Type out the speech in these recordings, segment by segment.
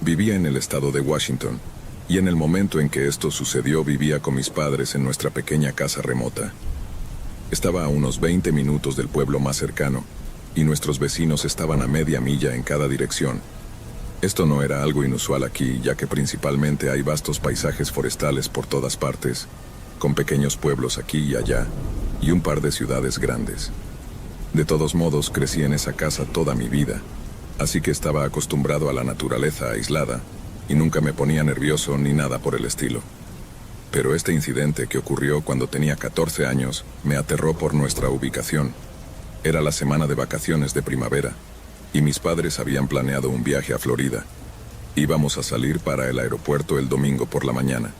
Vivía en el estado de Washington, y en el momento en que esto sucedió vivía con mis padres en nuestra pequeña casa remota. Estaba a unos 20 minutos del pueblo más cercano, y nuestros vecinos estaban a media milla en cada dirección. Esto no era algo inusual aquí, ya que principalmente hay vastos paisajes forestales por todas partes, con pequeños pueblos aquí y allá, y un par de ciudades grandes. De todos modos, crecí en esa casa toda mi vida, así que estaba acostumbrado a la naturaleza aislada, y nunca me ponía nervioso ni nada por el estilo. Pero este incidente que ocurrió cuando tenía 14 años me aterró por nuestra ubicación. Era la semana de vacaciones de primavera, y mis padres habían planeado un viaje a Florida. Íbamos a salir para el aeropuerto el domingo por la mañana.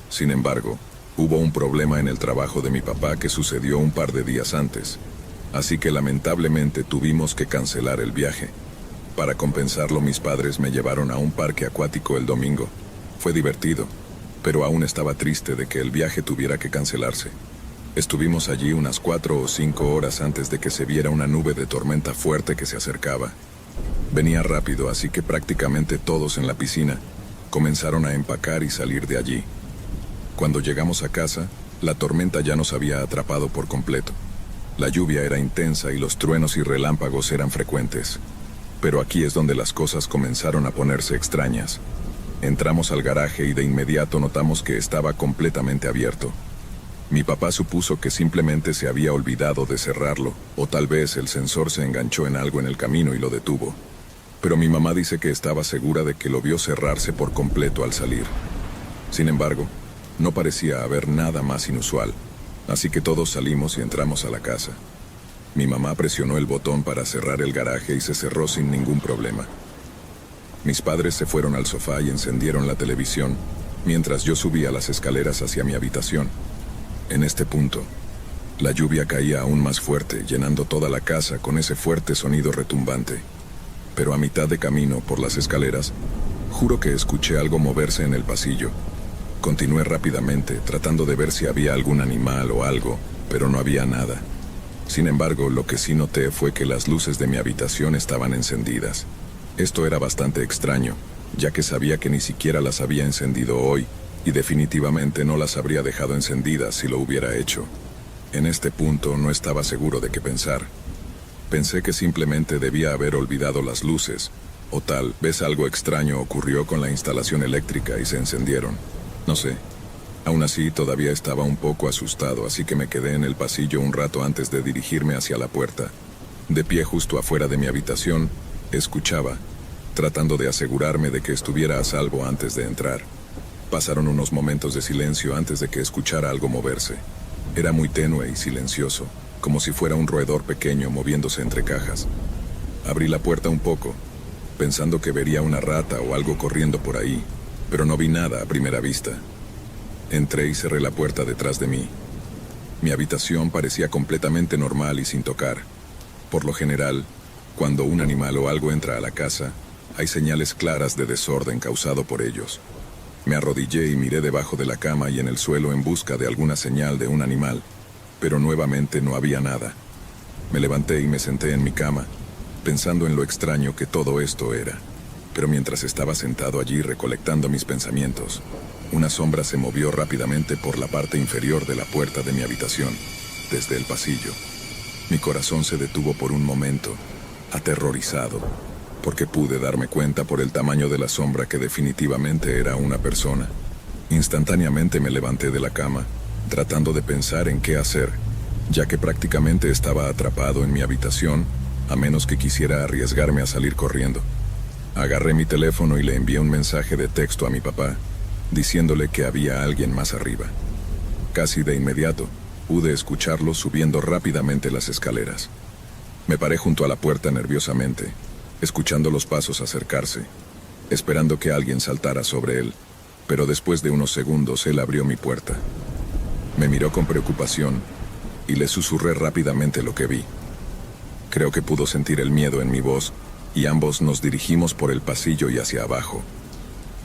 Sin embargo, hubo un problema en el trabajo de mi papá que sucedió un par de días antes, así que lamentablemente tuvimos que cancelar el viaje. Para compensarlo, mis padres me llevaron a un parque acuático el domingo. Fue divertido, pero aún estaba triste de que el viaje tuviera que cancelarse. Estuvimos allí unas 4 o 5 horas antes de que se viera una nube de tormenta fuerte que se acercaba. Venía rápido, así que prácticamente todos en la piscina comenzaron a empacar y salir de allí. Cuando llegamos a casa, la tormenta ya nos había atrapado por completo. La lluvia era intensa y los truenos y relámpagos eran frecuentes. Pero aquí es donde las cosas comenzaron a ponerse extrañas. Entramos al garaje y de inmediato notamos que estaba completamente abierto. Mi papá supuso que simplemente se había olvidado de cerrarlo, o tal vez el sensor se enganchó en algo en el camino y lo detuvo. Pero mi mamá dice que estaba segura de que lo vio cerrarse por completo al salir. Sin embargo, no parecía haber nada más inusual, así que todos salimos y entramos a la casa. Mi mamá presionó el botón para cerrar el garaje y se cerró sin ningún problema. Mis padres se fueron al sofá y encendieron la televisión, mientras yo subía las escaleras hacia mi habitación. En este punto, la lluvia caía aún más fuerte, llenando toda la casa con ese fuerte sonido retumbante. Pero a mitad de camino por las escaleras, juro que escuché algo moverse en el pasillo. Continué rápidamente, tratando de ver si había algún animal o algo, pero no había nada. Sin embargo, lo que sí noté fue que las luces de mi habitación estaban encendidas. Esto era bastante extraño, ya que sabía que ni siquiera las había encendido hoy, y definitivamente no las habría dejado encendidas si lo hubiera hecho. En este punto no estaba seguro de qué pensar. Pensé que simplemente debía haber olvidado las luces, o tal vez algo extraño ocurrió con la instalación eléctrica y se encendieron. No sé. Aún así, todavía estaba un poco asustado, así que me quedé en el pasillo un rato antes de dirigirme hacia la puerta. De pie justo afuera de mi habitación, escuchaba, tratando de asegurarme de que estuviera a salvo antes de entrar. Pasaron unos momentos de silencio antes de que escuchara algo moverse. Era muy tenue y silencioso, como si fuera un roedor pequeño moviéndose entre cajas. Abrí la puerta un poco, pensando que vería una rata o algo corriendo por ahí, pero no vi nada a primera vista. Entré y cerré la puerta detrás de mí. Mi habitación parecía completamente normal y sin tocar. Por lo general, cuando un animal o algo entra a la casa, hay señales claras de desorden causado por ellos. Me arrodillé y miré debajo de la cama y en el suelo en busca de alguna señal de un animal, pero nuevamente no había nada. Me levanté y me senté en mi cama, pensando en lo extraño que todo esto era. Pero mientras estaba sentado allí recolectando mis pensamientos, una sombra se movió rápidamente por la parte inferior de la puerta de mi habitación, desde el pasillo. Mi corazón se detuvo por un momento, aterrorizado, porque pude darme cuenta por el tamaño de la sombra que definitivamente era una persona. Instantáneamente me levanté de la cama, tratando de pensar en qué hacer, ya que prácticamente estaba atrapado en mi habitación, a menos que quisiera arriesgarme a salir corriendo. Agarré mi teléfono y le envié un mensaje de texto a mi papá, diciéndole que había alguien más arriba. Casi de inmediato, pude escucharlo subiendo rápidamente las escaleras. Me paré junto a la puerta nerviosamente, escuchando los pasos acercarse, esperando que alguien saltara sobre él, pero después de unos segundos él abrió mi puerta. Me miró con preocupación y le susurré rápidamente lo que vi. Creo que pudo sentir el miedo en mi voz y ambos nos dirigimos por el pasillo y hacia abajo.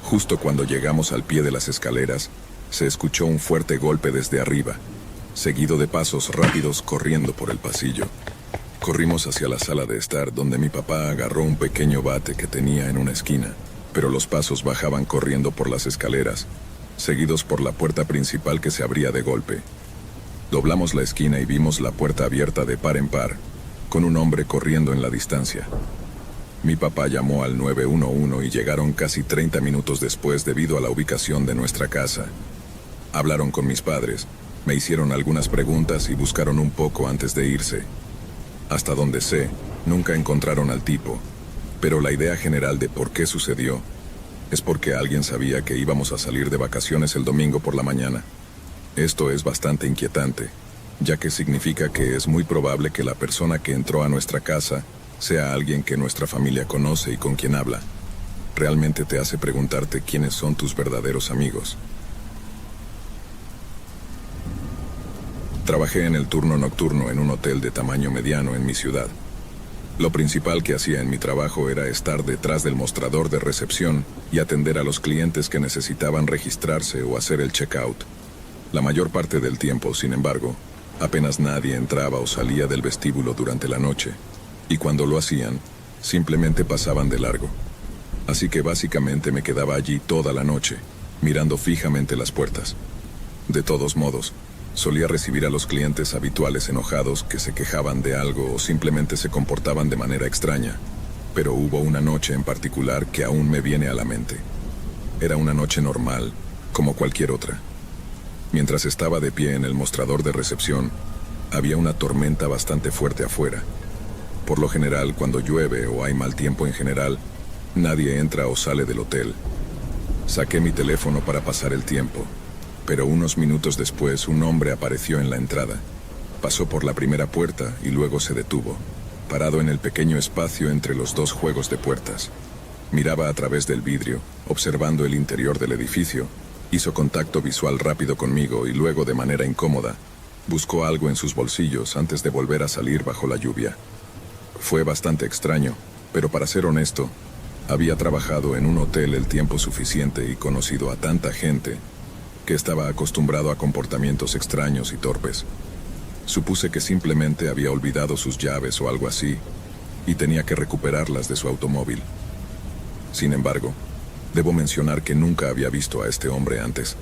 Justo cuando llegamos al pie de las escaleras, se escuchó un fuerte golpe desde arriba, seguido de pasos rápidos corriendo por el pasillo. Corrimos hacia la sala de estar, donde mi papá agarró un pequeño bate que tenía en una esquina. pero los pasos bajaban corriendo por las escaleras, seguidos por la puerta principal que se abría de golpe. Doblamos la esquina y vimos la puerta abierta de par en par, con un hombre corriendo en la distancia. Mi papá llamó al 911 y llegaron casi 30 minutos después debido a la ubicación de nuestra casa. Hablaron con mis padres, me hicieron algunas preguntas y buscaron un poco antes de irse. Hasta donde sé, nunca encontraron al tipo, pero la idea general de por qué sucedió es porque alguien sabía que íbamos a salir de vacaciones el domingo por la mañana. Esto es bastante inquietante, ya que significa que es muy probable que la persona que entró a nuestra casa sea alguien que nuestra familia conoce y con quien habla. Realmente te hace preguntarte quiénes son tus verdaderos amigos. Trabajé en el turno nocturno en un hotel de tamaño mediano en mi ciudad. Lo principal que hacía en mi trabajo era estar detrás del mostrador de recepción y atender a los clientes que necesitaban registrarse o hacer el checkout. La mayor parte del tiempo, sin embargo, apenas nadie entraba o salía del vestíbulo durante la noche, y cuando lo hacían, simplemente pasaban de largo. Así que básicamente me quedaba allí toda la noche, mirando fijamente las puertas. De todos modos, solía recibir a los clientes habituales enojados que se quejaban de algo o simplemente se comportaban de manera extraña, pero hubo una noche en particular que aún me viene a la mente. Era una noche normal, como cualquier otra. Mientras estaba de pie en el mostrador de recepción, había una tormenta bastante fuerte afuera. Por lo general, cuando llueve o hay mal tiempo en general, nadie entra o sale del hotel. Saqué mi teléfono para pasar el tiempo, pero unos minutos después un hombre apareció en la entrada. Pasó por la primera puerta y luego se detuvo, parado en el pequeño espacio entre los dos juegos de puertas. Miraba a través del vidrio, observando el interior del edificio. Hizo contacto visual rápido conmigo y luego, de manera incómoda, buscó algo en sus bolsillos antes de volver a salir bajo la lluvia. Fue bastante extraño, pero para ser honesto, había trabajado en un hotel el tiempo suficiente y conocido a tanta gente que estaba acostumbrado a comportamientos extraños y torpes. Supuse que simplemente había olvidado sus llaves o algo así, y tenía que recuperarlas de su automóvil. Sin embargo, debo mencionar que nunca había visto a este hombre antes,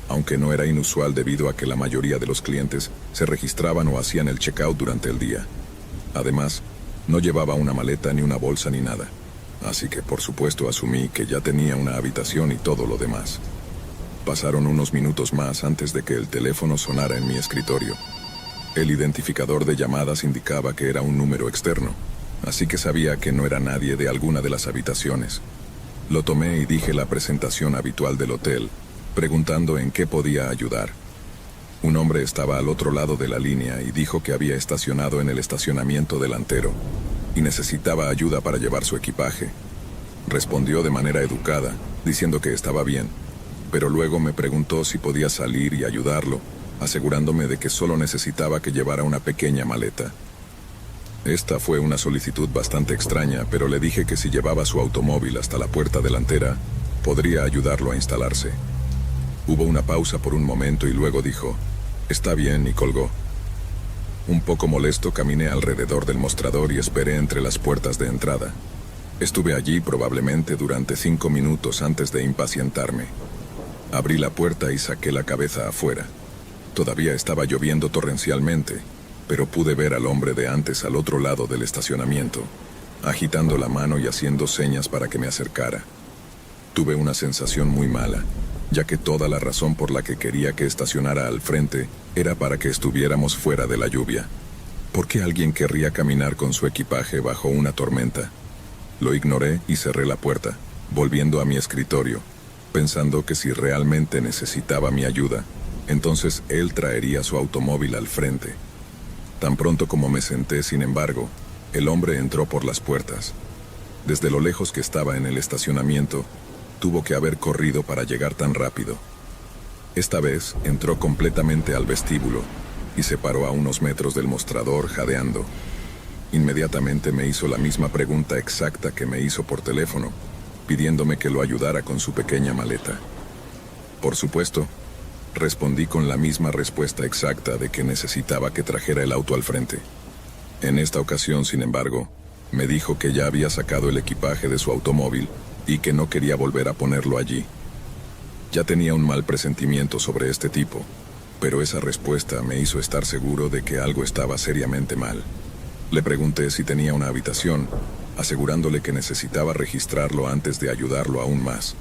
aunque no era inusual debido a que la mayoría de los clientes se registraban o hacían el checkout durante el día. Además, no llevaba una maleta ni una bolsa ni nada, así que por supuesto asumí que ya tenía una habitación y todo lo demás. Pasaron unos minutos más antes de que el teléfono sonara en mi escritorio. El identificador de llamadas indicaba que era un número externo, así que sabía que no era nadie de alguna de las habitaciones. Lo tomé y dije la presentación habitual del hotel, preguntando en qué podía ayudar. Un hombre estaba al otro lado de la línea y dijo que había estacionado en el estacionamiento delantero y necesitaba ayuda para llevar su equipaje. Respondió de manera educada, diciendo que estaba bien, pero luego me preguntó si podía salir y ayudarlo, asegurándome de que solo necesitaba que llevara una pequeña maleta. Esta fue una solicitud bastante extraña, pero le dije que si llevaba su automóvil hasta la puerta delantera, podría ayudarlo a instalarse. Hubo una pausa por un momento y luego dijo, «Está bien», y colgó. Un poco molesto caminé alrededor del mostrador y esperé entre las puertas de entrada. Estuve allí probablemente durante 5 minutos antes de impacientarme. Abrí la puerta y saqué la cabeza afuera. Todavía estaba lloviendo torrencialmente, pero pude ver al hombre de antes al otro lado del estacionamiento, agitando la mano y haciendo señas para que me acercara. Tuve una sensación muy mala, ya que toda la razón por la que quería que estacionara al frente era para que estuviéramos fuera de la lluvia. ¿Por qué alguien querría caminar con su equipaje bajo una tormenta? Lo ignoré y cerré la puerta, volviendo a mi escritorio, pensando que si realmente necesitaba mi ayuda, entonces él traería su automóvil al frente. Tan pronto como me senté, sin embargo, el hombre entró por las puertas. Desde lo lejos que estaba en el estacionamiento, tuvo que haber corrido para llegar tan rápido. Esta vez entró completamente al vestíbulo y se paró a unos metros del mostrador jadeando. Inmediatamente me hizo la misma pregunta exacta que me hizo por teléfono, pidiéndome que lo ayudara con su pequeña maleta. Por supuesto, respondí con la misma respuesta exacta de que necesitaba que trajera el auto al frente. En esta ocasión, sin embargo, me dijo que ya había sacado el equipaje de su automóvil y que no quería volver a ponerlo allí. Ya tenía un mal presentimiento sobre este tipo, pero esa respuesta me hizo estar seguro de que algo estaba seriamente mal. Le pregunté si tenía una habitación, asegurándole que necesitaba registrarlo antes de ayudarlo aún más.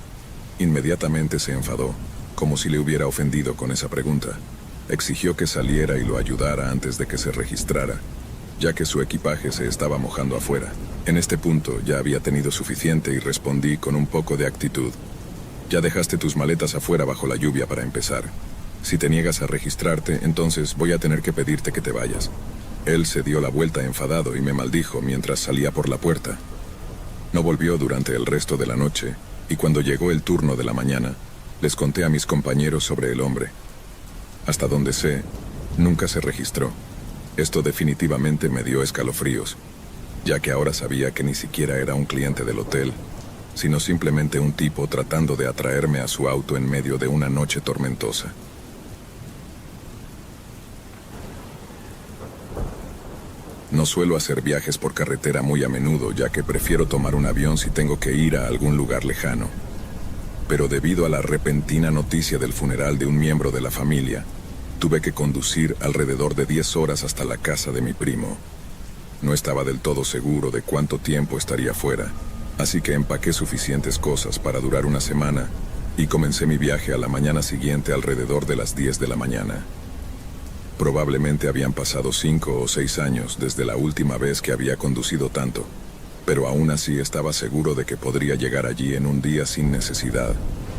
Inmediatamente se enfadó, como si le hubiera ofendido con esa pregunta. Exigió que saliera y lo ayudara antes de que se registrara, ya que su equipaje se estaba mojando afuera. En este punto ya había tenido suficiente y respondí con un poco de actitud. Ya dejaste tus maletas afuera bajo la lluvia para empezar. Si te niegas a registrarte, entonces voy a tener que pedirte que te vayas. Él se dio la vuelta enfadado y me maldijo mientras salía por la puerta. No volvió durante el resto de la noche, y cuando llegó el turno de la mañana, les conté a mis compañeros sobre el hombre. Hasta donde sé, nunca se registró. Esto definitivamente me dio escalofríos, ya que ahora sabía que ni siquiera era un cliente del hotel, sino simplemente un tipo tratando de atraerme a su auto en medio de una noche tormentosa. No suelo hacer viajes por carretera muy a menudo, ya que prefiero tomar un avión si tengo que ir a algún lugar lejano. Pero debido a la repentina noticia del funeral de un miembro de la familia, tuve que conducir alrededor de 10 horas hasta la casa de mi primo. No estaba del todo seguro de cuánto tiempo estaría fuera, así que empaqué suficientes cosas para durar una semana y comencé mi viaje a la mañana siguiente alrededor de las 10 de la mañana. Probablemente habían pasado 5 o 6 años desde la última vez que había conducido tanto, pero aún así estaba seguro de que podría llegar allí en un día sin necesidad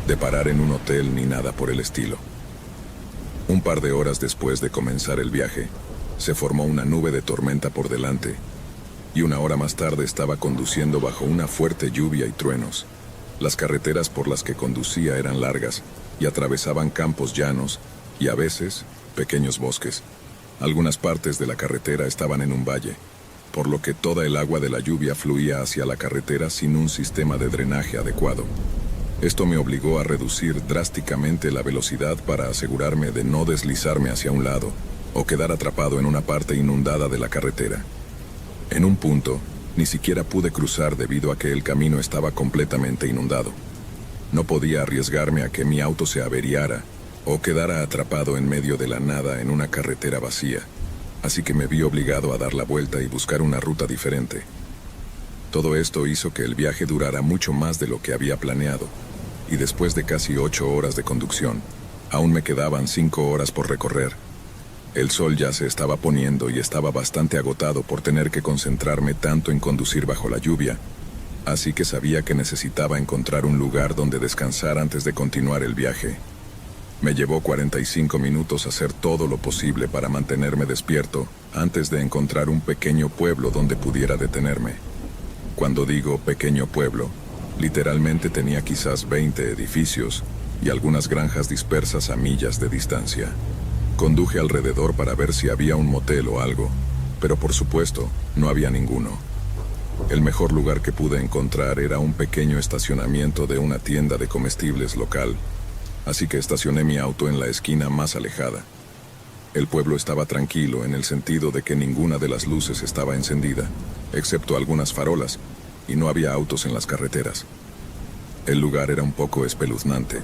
de parar en un hotel ni nada por el estilo. Un par de horas después de comenzar el viaje, se formó una nube de tormenta por delante, y una hora más tarde estaba conduciendo bajo una fuerte lluvia y truenos. Las carreteras por las que conducía eran largas y atravesaban campos llanos y a veces pequeños bosques. Algunas partes de la carretera estaban en un valle, por lo que toda el agua de la lluvia fluía hacia la carretera sin un sistema de drenaje adecuado. Esto me obligó a reducir drásticamente la velocidad para asegurarme de no deslizarme hacia un lado o quedar atrapado en una parte inundada de la carretera. En un punto, ni siquiera pude cruzar debido a que el camino estaba completamente inundado. No podía arriesgarme a que mi auto se averiara o quedara atrapado en medio de la nada en una carretera vacía, así que me vi obligado a dar la vuelta y buscar una ruta diferente. Todo esto hizo que el viaje durara mucho más de lo que había planeado, y después de casi 8 horas de conducción, aún me quedaban 5 horas por recorrer. El sol ya se estaba poniendo y estaba bastante agotado por tener que concentrarme tanto en conducir bajo la lluvia, así que sabía que necesitaba encontrar un lugar donde descansar antes de continuar el viaje. Me llevó 45 minutos hacer todo lo posible para mantenerme despierto antes de encontrar un pequeño pueblo donde pudiera detenerme. Cuando digo pequeño pueblo, literalmente tenía quizás 20 edificios y algunas granjas dispersas a millas de distancia. Conduje alrededor para ver si había un motel o algo, pero por supuesto, no había ninguno. El mejor lugar que pude encontrar era un pequeño estacionamiento de una tienda de comestibles local, así que estacioné mi auto en la esquina más alejada. El pueblo estaba tranquilo en el sentido de que ninguna de las luces estaba encendida, excepto algunas farolas, y no había autos en las carreteras. El lugar era un poco espeluznante,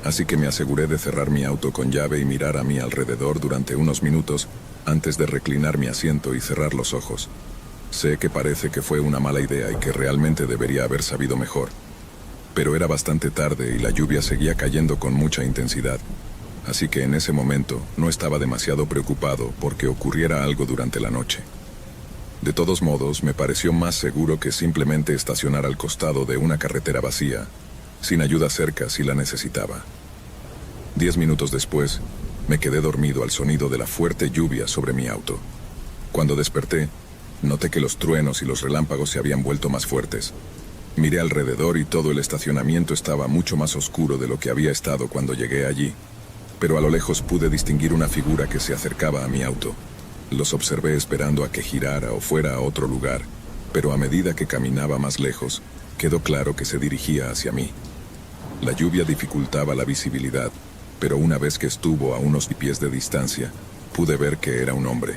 así que me aseguré de cerrar mi auto con llave y mirar a mi alrededor durante unos minutos antes de reclinar mi asiento y cerrar los ojos. Sé que parece que fue una mala idea y que realmente debería haber sabido mejor, pero era bastante tarde y la lluvia seguía cayendo con mucha intensidad, así que en ese momento no estaba demasiado preocupado porque ocurriera algo durante la noche. De todos modos, me pareció más seguro que simplemente estacionar al costado de una carretera vacía, sin ayuda cerca si la necesitaba. 10 minutos después, me quedé dormido al sonido de la fuerte lluvia sobre mi auto. Cuando desperté, noté que los truenos y los relámpagos se habían vuelto más fuertes. Miré alrededor y todo el estacionamiento estaba mucho más oscuro de lo que había estado cuando llegué allí, pero a lo lejos pude distinguir una figura que se acercaba a mi auto. Los observé esperando a que girara o fuera a otro lugar, pero a medida que caminaba más lejos, quedó claro que se dirigía hacia mí. La lluvia dificultaba la visibilidad, pero una vez que estuvo a unos pies de distancia, pude ver que era un hombre.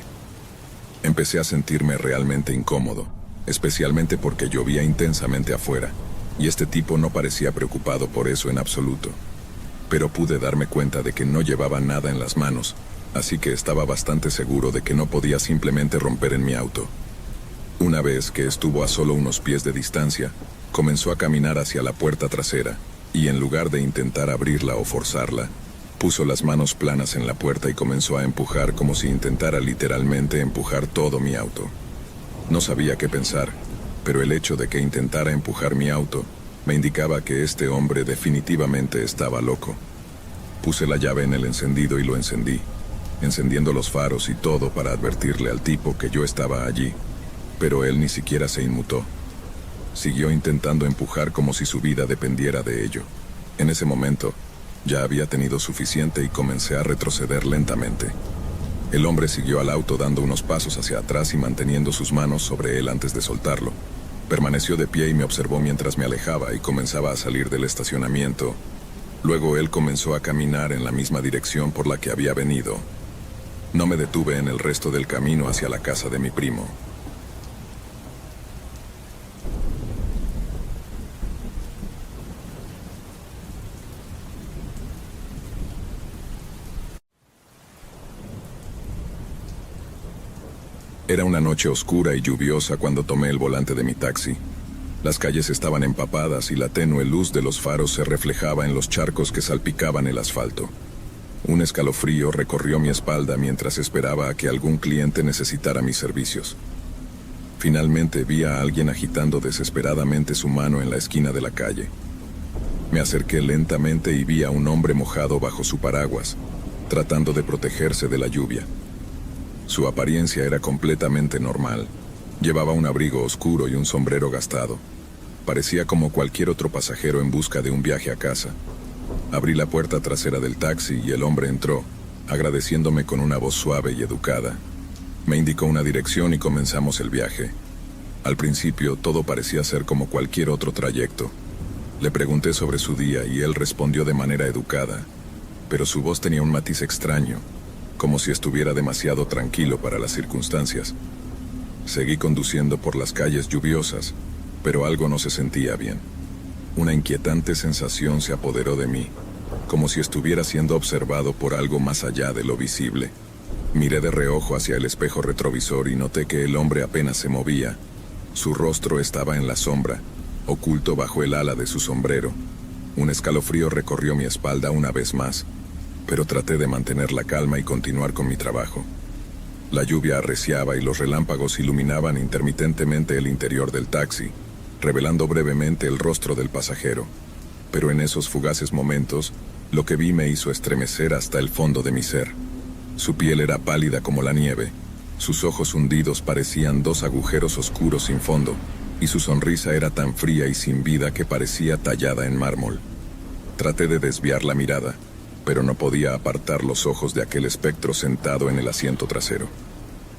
Empecé a sentirme realmente incómodo, especialmente porque llovía intensamente afuera, y este tipo no parecía preocupado por eso en absoluto. Pero pude darme cuenta de que no llevaba nada en las manos, así que estaba bastante seguro de que no podía simplemente romper en mi auto. Una vez que estuvo a solo unos pies de distancia, comenzó a caminar hacia la puerta trasera, y en lugar de intentar abrirla o forzarla, puso las manos planas en la puerta y comenzó a empujar como si intentara literalmente empujar todo mi auto. No sabía qué pensar, pero el hecho de que intentara empujar mi auto me indicaba que este hombre definitivamente estaba loco. Puse la llave en el encendido y lo encendí, encendiendo los faros y todo para advertirle al tipo que yo estaba allí, pero él ni siquiera se inmutó. Siguió intentando empujar como si su vida dependiera de ello. En ese momento, ya había tenido suficiente y comencé a retroceder lentamente. El hombre siguió al auto dando unos pasos hacia atrás y manteniendo sus manos sobre él antes de soltarlo. Permaneció de pie y me observó mientras me alejaba y comenzaba a salir del estacionamiento. Luego él comenzó a caminar en la misma dirección por la que había venido. No me detuve en el resto del camino hacia la casa de mi primo. Era una noche oscura y lluviosa cuando tomé el volante de mi taxi. Las calles estaban empapadas y la tenue luz de los faros se reflejaba en los charcos que salpicaban el asfalto. Un escalofrío recorrió mi espalda mientras esperaba a que algún cliente necesitara mis servicios. Finalmente vi a alguien agitando desesperadamente su mano en la esquina de la calle. Me acerqué lentamente y vi a un hombre mojado bajo su paraguas, tratando de protegerse de la lluvia. Su apariencia era completamente normal. Llevaba un abrigo oscuro y un sombrero gastado. Parecía como cualquier otro pasajero en busca de un viaje a casa. Abrí la puerta trasera del taxi y el hombre entró, agradeciéndome con una voz suave y educada. Me indicó una dirección y comenzamos el viaje. Al principio todo parecía ser como cualquier otro trayecto. Le pregunté sobre su día y él respondió de manera educada, pero su voz tenía un matiz extraño, como si estuviera demasiado tranquilo para las circunstancias. Seguí conduciendo por las calles lluviosas, pero algo no se sentía bien. Una inquietante sensación se apoderó de mí, como si estuviera siendo observado por algo más allá de lo visible. Miré de reojo hacia el espejo retrovisor y noté que el hombre apenas se movía. Su rostro estaba en la sombra, oculto bajo el ala de su sombrero. Un escalofrío recorrió mi espalda una vez más, pero traté de mantener la calma y continuar con mi trabajo. La lluvia arreciaba y los relámpagos iluminaban intermitentemente el interior del taxi, revelando brevemente el rostro del pasajero. Pero en esos fugaces momentos, lo que vi me hizo estremecer hasta el fondo de mi ser. Su piel era pálida como la nieve, sus ojos hundidos parecían dos agujeros oscuros sin fondo, y su sonrisa era tan fría y sin vida que parecía tallada en mármol. Traté de desviar la mirada, pero no podía apartar los ojos de aquel espectro sentado en el asiento trasero.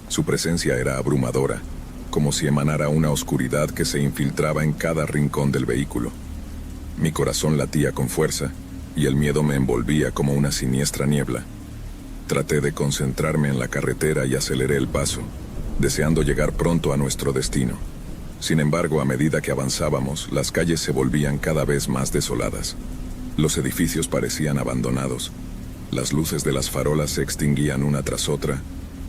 Su presencia era abrumadora, como si emanara una oscuridad que se infiltraba en cada rincón del vehículo. Mi corazón latía con fuerza, y el miedo me envolvía como una siniestra niebla. Traté de concentrarme en la carretera y aceleré el paso, deseando llegar pronto a nuestro destino. Sin embargo, a medida que avanzábamos, las calles se volvían cada vez más desoladas. Los edificios parecían abandonados. Las luces de las farolas se extinguían una tras otra,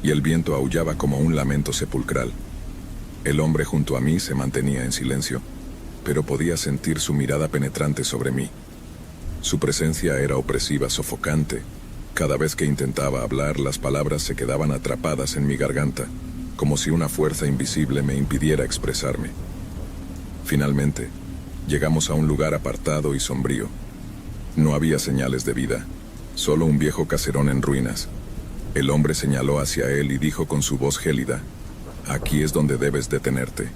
y el viento aullaba como un lamento sepulcral. El hombre junto a mí se mantenía en silencio, pero podía sentir su mirada penetrante sobre mí. Su presencia era opresiva, sofocante. Cada vez que intentaba hablar, las palabras se quedaban atrapadas en mi garganta, como si una fuerza invisible me impidiera expresarme. Finalmente, llegamos a un lugar apartado y sombrío. No había señales de vida, solo un viejo caserón en ruinas. El hombre señaló hacia él y dijo con su voz gélida: «Aquí es donde debes detenerte».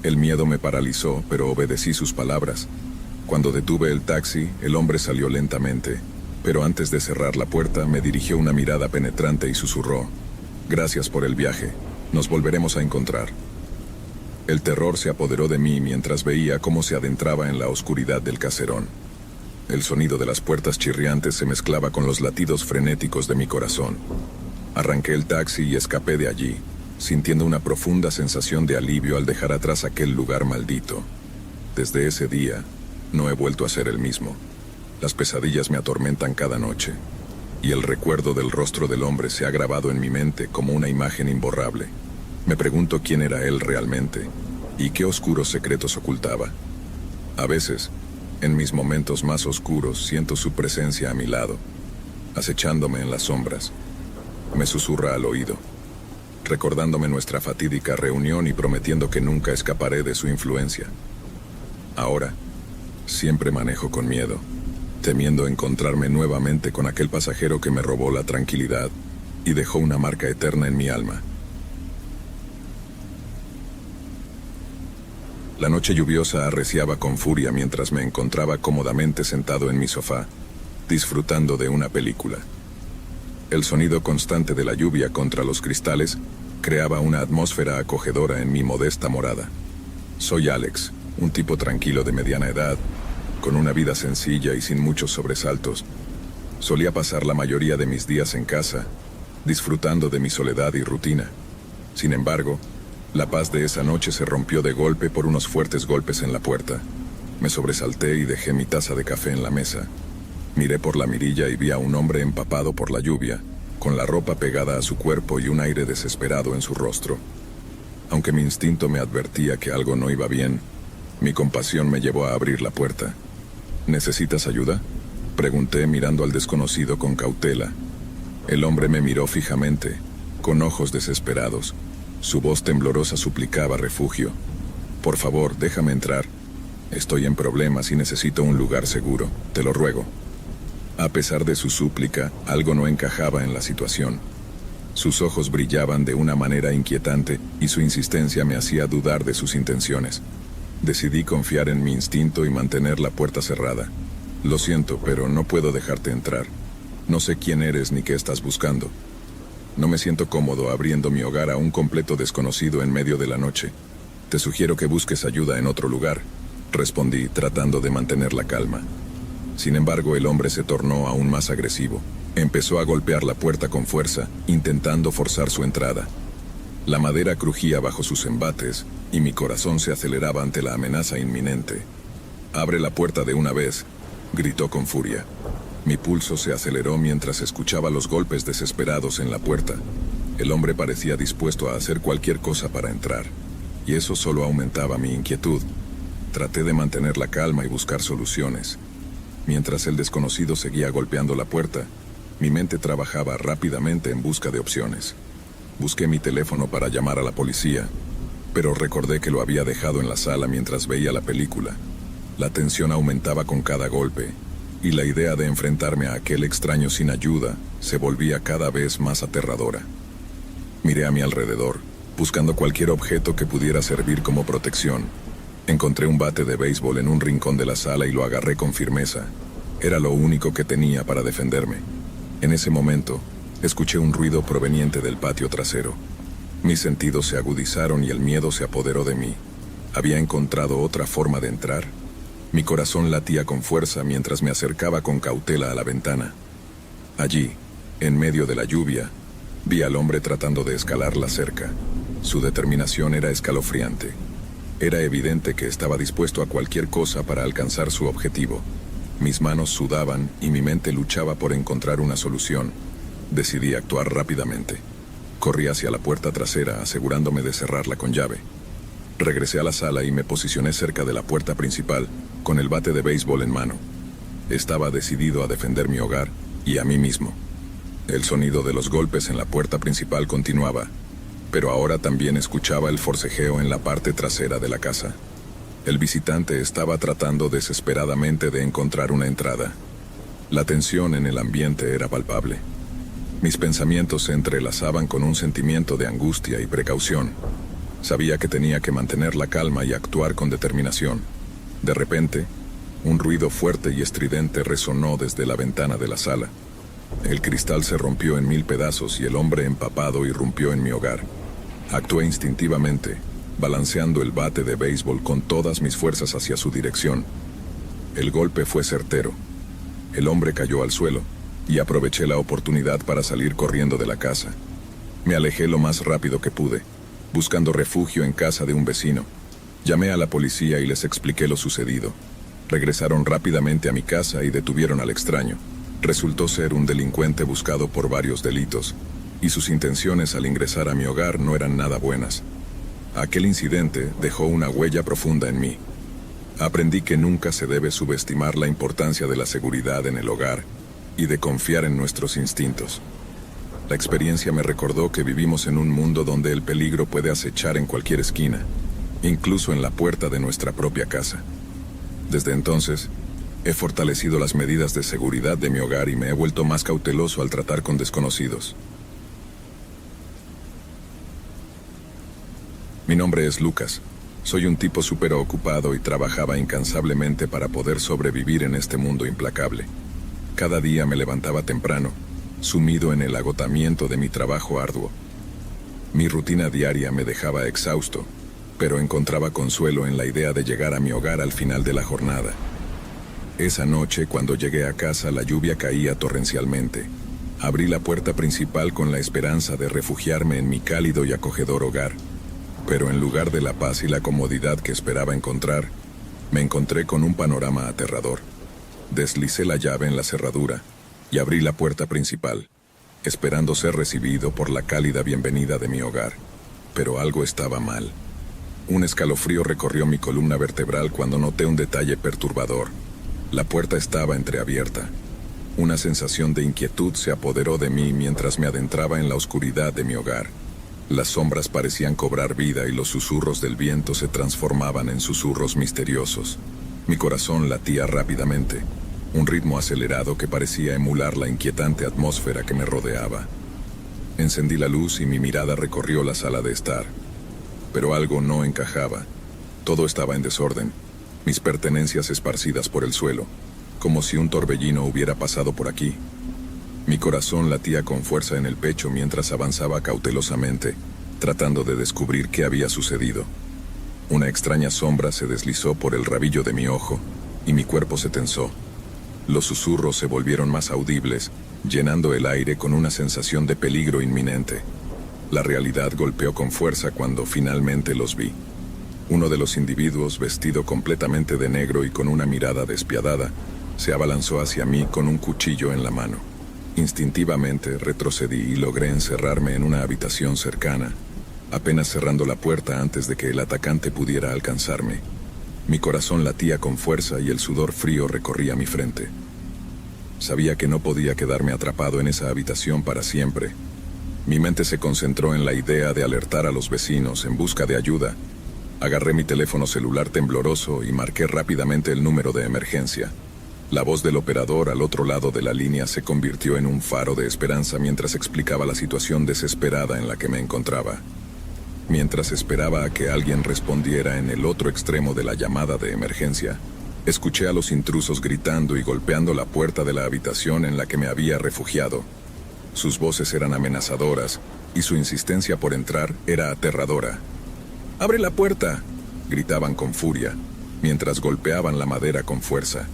El miedo me paralizó, pero obedecí sus palabras. Cuando detuve el taxi, el hombre salió lentamente, pero antes de cerrar la puerta me dirigió una mirada penetrante y susurró: «Gracias por el viaje, nos volveremos a encontrar». El terror se apoderó de mí mientras veía cómo se adentraba en la oscuridad del caserón. El sonido de las puertas chirriantes se mezclaba con los latidos frenéticos de mi corazón. Arranqué el taxi y escapé de allí, sintiendo una profunda sensación de alivio al dejar atrás aquel lugar maldito. Desde ese día, no he vuelto a ser el mismo. Las pesadillas me atormentan cada noche, y el recuerdo del rostro del hombre se ha grabado en mi mente como una imagen imborrable. Me pregunto quién era él realmente, y qué oscuros secretos ocultaba. A veces, en mis momentos más oscuros, siento su presencia a mi lado, acechándome en las sombras. Me susurra al oído, recordándome nuestra fatídica reunión y prometiendo que nunca escaparé de su influencia. Ahora, siempre manejo con miedo, temiendo encontrarme nuevamente con aquel pasajero que me robó la tranquilidad y dejó una marca eterna en mi alma. La noche lluviosa arreciaba con furia mientras me encontraba cómodamente sentado en mi sofá, disfrutando de una película. El sonido constante de la lluvia contra los cristales creaba una atmósfera acogedora en mi modesta morada. Soy Alex, un tipo tranquilo de mediana edad, con una vida sencilla y sin muchos sobresaltos. Solía pasar la mayoría de mis días en casa, disfrutando de mi soledad y rutina. Sin embargo, la paz de esa noche se rompió de golpe por unos fuertes golpes en la puerta. Me sobresalté y dejé mi taza de café en la mesa. Miré por la mirilla y vi a un hombre empapado por la lluvia, con la ropa pegada a su cuerpo y un aire desesperado en su rostro. Aunque mi instinto me advertía que algo no iba bien, mi compasión me llevó a abrir la puerta. ¿Necesitas ayuda?, pregunté mirando al desconocido con cautela. El hombre me miró fijamente, con ojos desesperados. Su voz temblorosa suplicaba refugio. Por favor, déjame entrar. Estoy en problemas y necesito un lugar seguro, te lo ruego. A pesar de su súplica, algo no encajaba en la situación. Sus ojos brillaban de una manera inquietante y su insistencia me hacía dudar de sus intenciones. Decidí confiar en mi instinto y mantener la puerta cerrada. Lo siento, pero no puedo dejarte entrar. No sé quién eres ni qué estás buscando. No me siento cómodo abriendo mi hogar a un completo desconocido en medio de la noche. Te sugiero que busques ayuda en otro lugar, respondí, tratando de mantener la calma. Sin embargo, el hombre se tornó aún más agresivo. Empezó a golpear la puerta con fuerza, intentando forzar su entrada. La madera crujía bajo sus embates, y mi corazón se aceleraba ante la amenaza inminente. «Abre la puerta de una vez», gritó con furia. Mi pulso se aceleró mientras escuchaba los golpes desesperados en la puerta. El hombre parecía dispuesto a hacer cualquier cosa para entrar, y eso solo aumentaba mi inquietud. Traté de mantener la calma y buscar soluciones. Mientras el desconocido seguía golpeando la puerta, mi mente trabajaba rápidamente en busca de opciones. Busqué mi teléfono para llamar a la policía, pero recordé que lo había dejado en la sala mientras veía la película. La tensión aumentaba con cada golpe, y la idea de enfrentarme a aquel extraño sin ayuda se volvía cada vez más aterradora. Miré a mi alrededor, buscando cualquier objeto que pudiera servir como protección. Encontré un bate de béisbol en un rincón de la sala y lo agarré con firmeza. Era lo único que tenía para defenderme. En ese momento, escuché un ruido proveniente del patio trasero. Mis sentidos se agudizaron y el miedo se apoderó de mí. ¿Había encontrado otra forma de entrar? Mi corazón latía con fuerza mientras me acercaba con cautela a la ventana. Allí, en medio de la lluvia, vi al hombre tratando de escalar la cerca. Su determinación era escalofriante. Era evidente que estaba dispuesto a cualquier cosa para alcanzar su objetivo. Mis manos sudaban y mi mente luchaba por encontrar una solución. Decidí actuar rápidamente. Corrí hacia la puerta trasera, asegurándome de cerrarla con llave. Regresé a la sala y me posicioné cerca de la puerta principal, con el bate de béisbol en mano. Estaba decidido a defender mi hogar y a mí mismo. El sonido de los golpes en la puerta principal continuaba, pero ahora también escuchaba el forcejeo en la parte trasera de la casa. El visitante estaba tratando desesperadamente de encontrar una entrada. La tensión en el ambiente era palpable. Mis pensamientos se entrelazaban con un sentimiento de angustia y precaución. Sabía que tenía que mantener la calma y actuar con determinación. De repente, un ruido fuerte y estridente resonó desde la ventana de la sala. El cristal se rompió en 1000 pedazos y el hombre empapado irrumpió en mi hogar. Actué instintivamente, balanceando el bate de béisbol con todas mis fuerzas hacia su dirección. El golpe fue certero. El hombre cayó al suelo, y aproveché la oportunidad para salir corriendo de la casa. Me alejé lo más rápido que pude, buscando refugio en casa de un vecino. Llamé a la policía y les expliqué lo sucedido. Regresaron rápidamente a mi casa y detuvieron al extraño. Resultó ser un delincuente buscado por varios delitos, y sus intenciones al ingresar a mi hogar no eran nada buenas. Aquel incidente dejó una huella profunda en mí. Aprendí que nunca se debe subestimar la importancia de la seguridad en el hogar y de confiar en nuestros instintos. La experiencia me recordó que vivimos en un mundo donde el peligro puede acechar en cualquier esquina, incluso en la puerta de nuestra propia casa. Desde entonces, he fortalecido las medidas de seguridad de mi hogar y me he vuelto más cauteloso al tratar con desconocidos. Mi nombre es Lucas. Soy un tipo súper ocupado y trabajaba incansablemente para poder sobrevivir en este mundo implacable. Cada día me levantaba temprano, sumido en el agotamiento de mi trabajo arduo. Mi rutina diaria me dejaba exhausto, pero encontraba consuelo en la idea de llegar a mi hogar al final de la jornada. Esa noche, cuando llegué a casa, la lluvia caía torrencialmente. Abrí la puerta principal con la esperanza de refugiarme en mi cálido y acogedor hogar. Pero en lugar de la paz y la comodidad que esperaba encontrar, me encontré con un panorama aterrador. Deslicé la llave en la cerradura y abrí la puerta principal, esperando ser recibido por la cálida bienvenida de mi hogar. Pero algo estaba mal. Un escalofrío recorrió mi columna vertebral cuando noté un detalle perturbador. La puerta estaba entreabierta. Una sensación de inquietud se apoderó de mí mientras me adentraba en la oscuridad de mi hogar. Las sombras parecían cobrar vida y los susurros del viento se transformaban en susurros misteriosos. Mi corazón latía rápidamente, un ritmo acelerado que parecía emular la inquietante atmósfera que me rodeaba. Encendí la luz y mi mirada recorrió la sala de estar. Pero algo no encajaba. Todo estaba en desorden, mis pertenencias esparcidas por el suelo, como si un torbellino hubiera pasado por aquí. Mi corazón latía con fuerza en el pecho mientras avanzaba cautelosamente, tratando de descubrir qué había sucedido. Una extraña sombra se deslizó por el rabillo de mi ojo, y mi cuerpo se tensó. Los susurros se volvieron más audibles, llenando el aire con una sensación de peligro inminente. La realidad golpeó con fuerza cuando finalmente los vi. Uno de los individuos, vestido completamente de negro y con una mirada despiadada, se abalanzó hacia mí con un cuchillo en la mano. Instintivamente retrocedí y logré encerrarme en una habitación cercana, apenas cerrando la puerta antes de que el atacante pudiera alcanzarme. Mi corazón latía con fuerza y el sudor frío recorría mi frente. Sabía que no podía quedarme atrapado en esa habitación para siempre. Mi mente se concentró en la idea de alertar a los vecinos en busca de ayuda. Agarré mi teléfono celular tembloroso y marqué rápidamente el número de emergencia. La voz del operador al otro lado de la línea se convirtió en un faro de esperanza mientras explicaba la situación desesperada en la que me encontraba. Mientras esperaba a que alguien respondiera en el otro extremo de la llamada de emergencia, escuché a los intrusos gritando y golpeando la puerta de la habitación en la que me había refugiado. Sus voces eran amenazadoras y su insistencia por entrar era aterradora. ¡Abre la puerta!, gritaban con furia, mientras golpeaban la madera con fuerza.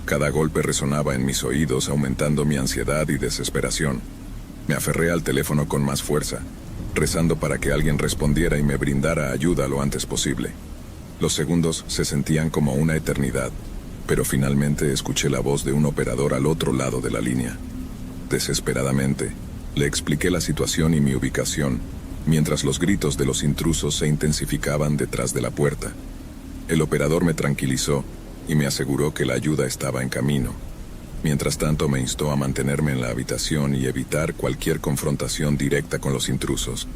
Cada golpe resonaba en mis oídos, aumentando mi ansiedad y desesperación. Me aferré al teléfono con más fuerza, rezando para que alguien respondiera y me brindara ayuda lo antes posible. Los segundos se sentían como una eternidad, pero finalmente escuché la voz de un operador al otro lado de la línea. Desesperadamente, le expliqué la situación y mi ubicación, mientras los gritos de los intrusos se intensificaban detrás de la puerta. El operador me tranquilizó y me aseguró que la ayuda estaba en camino. Mientras tanto, me instó a mantenerme en la habitación y evitar cualquier confrontación directa con los intrusos.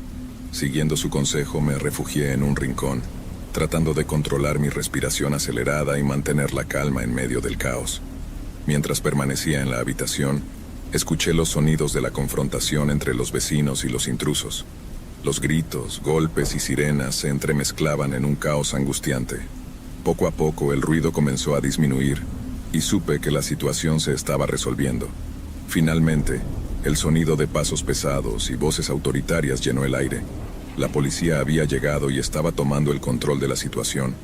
Siguiendo su consejo, me refugié en un rincón, tratando de controlar mi respiración acelerada y mantener la calma en medio del caos. Mientras permanecía en la habitación, escuché los sonidos de la confrontación entre los vecinos y los intrusos. Los gritos, golpes y sirenas se entremezclaban en un caos angustiante. Poco a poco el ruido comenzó a disminuir y supe que la situación se estaba resolviendo. Finalmente, el sonido de pasos pesados y voces autoritarias llenó el aire. La policía había llegado y estaba tomando el control de la situación.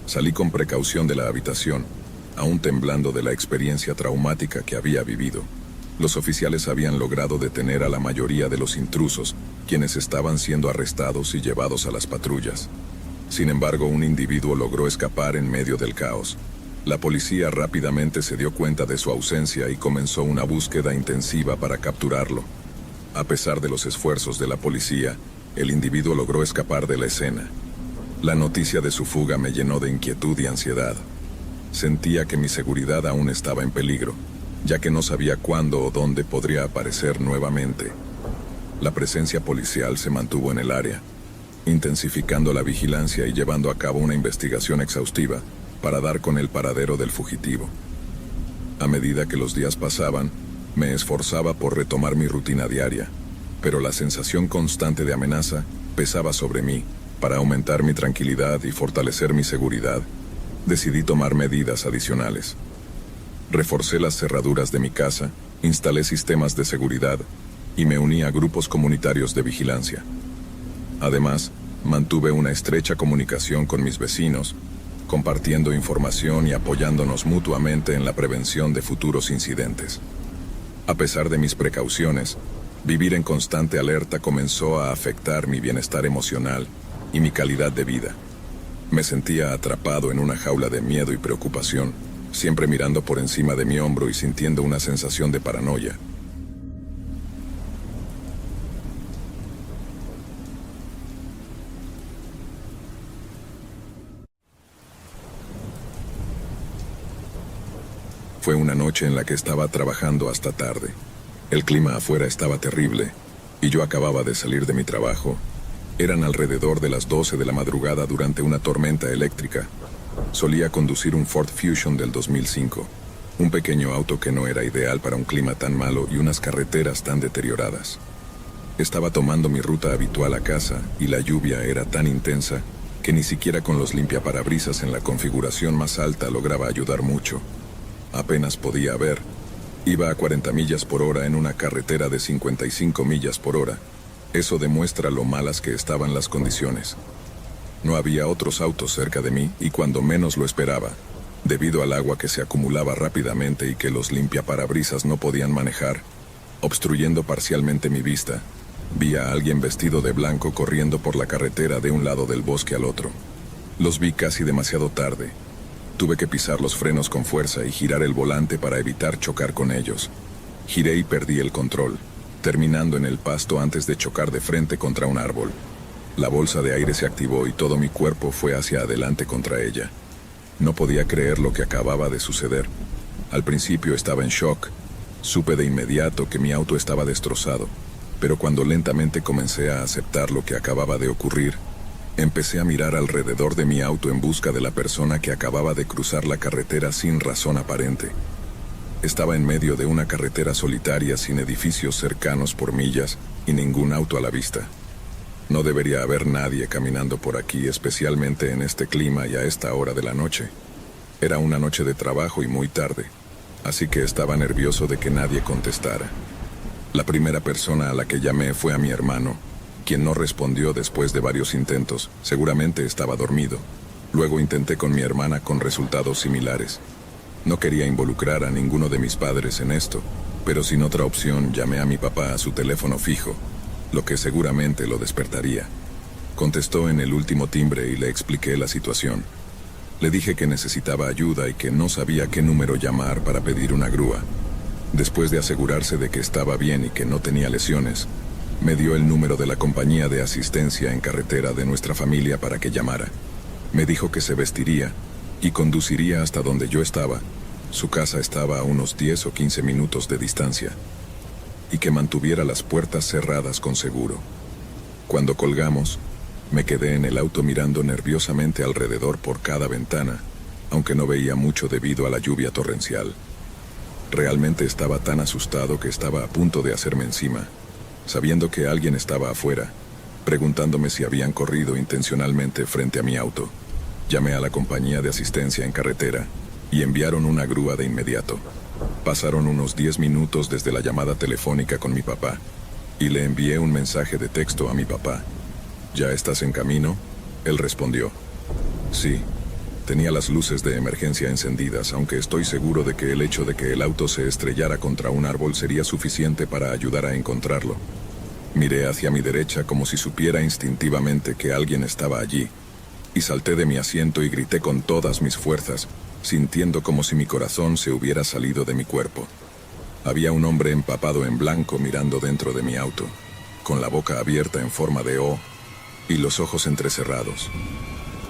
Salí con precaución de la habitación, aún temblando de la experiencia traumática que había vivido. Los oficiales habían logrado detener a la mayoría de los intrusos, quienes estaban siendo arrestados y llevados a las patrullas. Sin embargo, un individuo logró escapar en medio del caos. La policía rápidamente se dio cuenta de su ausencia y comenzó una búsqueda intensiva para capturarlo. A pesar de los esfuerzos de la policía, el individuo logró escapar de la escena. La noticia de su fuga me llenó de inquietud y ansiedad. Sentía que mi seguridad aún estaba en peligro, ya que no sabía cuándo o dónde podría aparecer nuevamente. La presencia policial se mantuvo en el área, intensificando la vigilancia y llevando a cabo una investigación exhaustiva para dar con el paradero del fugitivo. A medida que los días pasaban, me esforzaba por retomar mi rutina diaria, pero la sensación constante de amenaza pesaba sobre mí. Para aumentar mi tranquilidad y fortalecer mi seguridad, decidí tomar medidas adicionales. Reforcé las cerraduras de mi casa, instalé sistemas de seguridad y me uní a grupos comunitarios de vigilancia. Además, mantuve una estrecha comunicación con mis vecinos, compartiendo información y apoyándonos mutuamente en la prevención de futuros incidentes. A pesar de mis precauciones, vivir en constante alerta comenzó a afectar mi bienestar emocional y mi calidad de vida. Me sentía atrapado en una jaula de miedo y preocupación, siempre mirando por encima de mi hombro y sintiendo una sensación de paranoia. Fue una noche en la que estaba trabajando hasta tarde. El clima afuera estaba terrible y yo acababa de salir de mi trabajo. Eran alrededor de las 12 de la madrugada durante una tormenta eléctrica. Solía conducir un Ford Fusion del 2005, un pequeño auto que no era ideal para un clima tan malo y unas carreteras tan deterioradas. Estaba tomando mi ruta habitual a casa y la lluvia era tan intensa que ni siquiera con los limpiaparabrisas en la configuración más alta lograba ayudar mucho. Apenas podía ver. Iba a 40 millas por hora en una carretera de 55 millas por hora. Eso demuestra lo malas que estaban las condiciones. No había otros autos cerca de mí y cuando menos lo esperaba, debido al agua que se acumulaba rápidamente y que los limpiaparabrisas no podían manejar, obstruyendo parcialmente mi vista, vi a alguien vestido de blanco corriendo por la carretera de un lado del bosque al otro. Los vi casi demasiado tarde. Tuve que pisar los frenos con fuerza y girar el volante para evitar chocar con ellos. Giré y perdí el control, terminando en el pasto antes de chocar de frente contra un árbol. La bolsa de aire se activó y todo mi cuerpo fue hacia adelante contra ella. No podía creer lo que acababa de suceder. Al principio estaba en shock. Supe de inmediato que mi auto estaba destrozado, pero cuando lentamente comencé a aceptar lo que acababa de ocurrir, empecé a mirar alrededor de mi auto en busca de la persona que acababa de cruzar la carretera sin razón aparente. Estaba en medio de una carretera solitaria sin edificios cercanos por millas y ningún auto a la vista. No debería haber nadie caminando por aquí, especialmente en este clima y a esta hora de la noche. Era una noche de trabajo y muy tarde, así que estaba nervioso de que nadie contestara. La primera persona a la que llamé fue a mi hermano, quien no respondió después de varios intentos. Seguramente estaba dormido. Luego intenté con mi hermana con resultados similares. No quería involucrar a ninguno de mis padres en esto, pero sin otra opción llamé a mi papá a su teléfono fijo, lo que seguramente lo despertaría. Contestó en el último timbre y le expliqué la situación. Le dije que necesitaba ayuda y que no sabía qué número llamar para pedir una grúa. Después de asegurarse de que estaba bien y que no tenía lesiones, me dio el número de la compañía de asistencia en carretera de nuestra familia para que llamara. Me dijo que se vestiría y conduciría hasta donde yo estaba. Su casa estaba a unos 10 o 15 minutos de distancia. Y que mantuviera las puertas cerradas con seguro. Cuando colgamos, me quedé en el auto mirando nerviosamente alrededor por cada ventana, aunque no veía mucho debido a la lluvia torrencial. Realmente estaba tan asustado que estaba a punto de hacerme encima, sabiendo que alguien estaba afuera, preguntándome si habían corrido intencionalmente frente a mi auto. Llamé a la compañía de asistencia en carretera y enviaron una grúa de inmediato. Pasaron unos 10 minutos desde la llamada telefónica con mi papá y le envié un mensaje de texto a mi papá. ¿Ya estás en camino? Él respondió. Sí. Tenía las luces de emergencia encendidas, aunque estoy seguro de que el hecho de que el auto se estrellara contra un árbol sería suficiente para ayudar a encontrarlo. Miré hacia mi derecha como si supiera instintivamente que alguien estaba allí, y salté de mi asiento y grité con todas mis fuerzas, sintiendo como si mi corazón se hubiera salido de mi cuerpo. Había un hombre empapado en blanco mirando dentro de mi auto, con la boca abierta en forma de O y los ojos entrecerrados.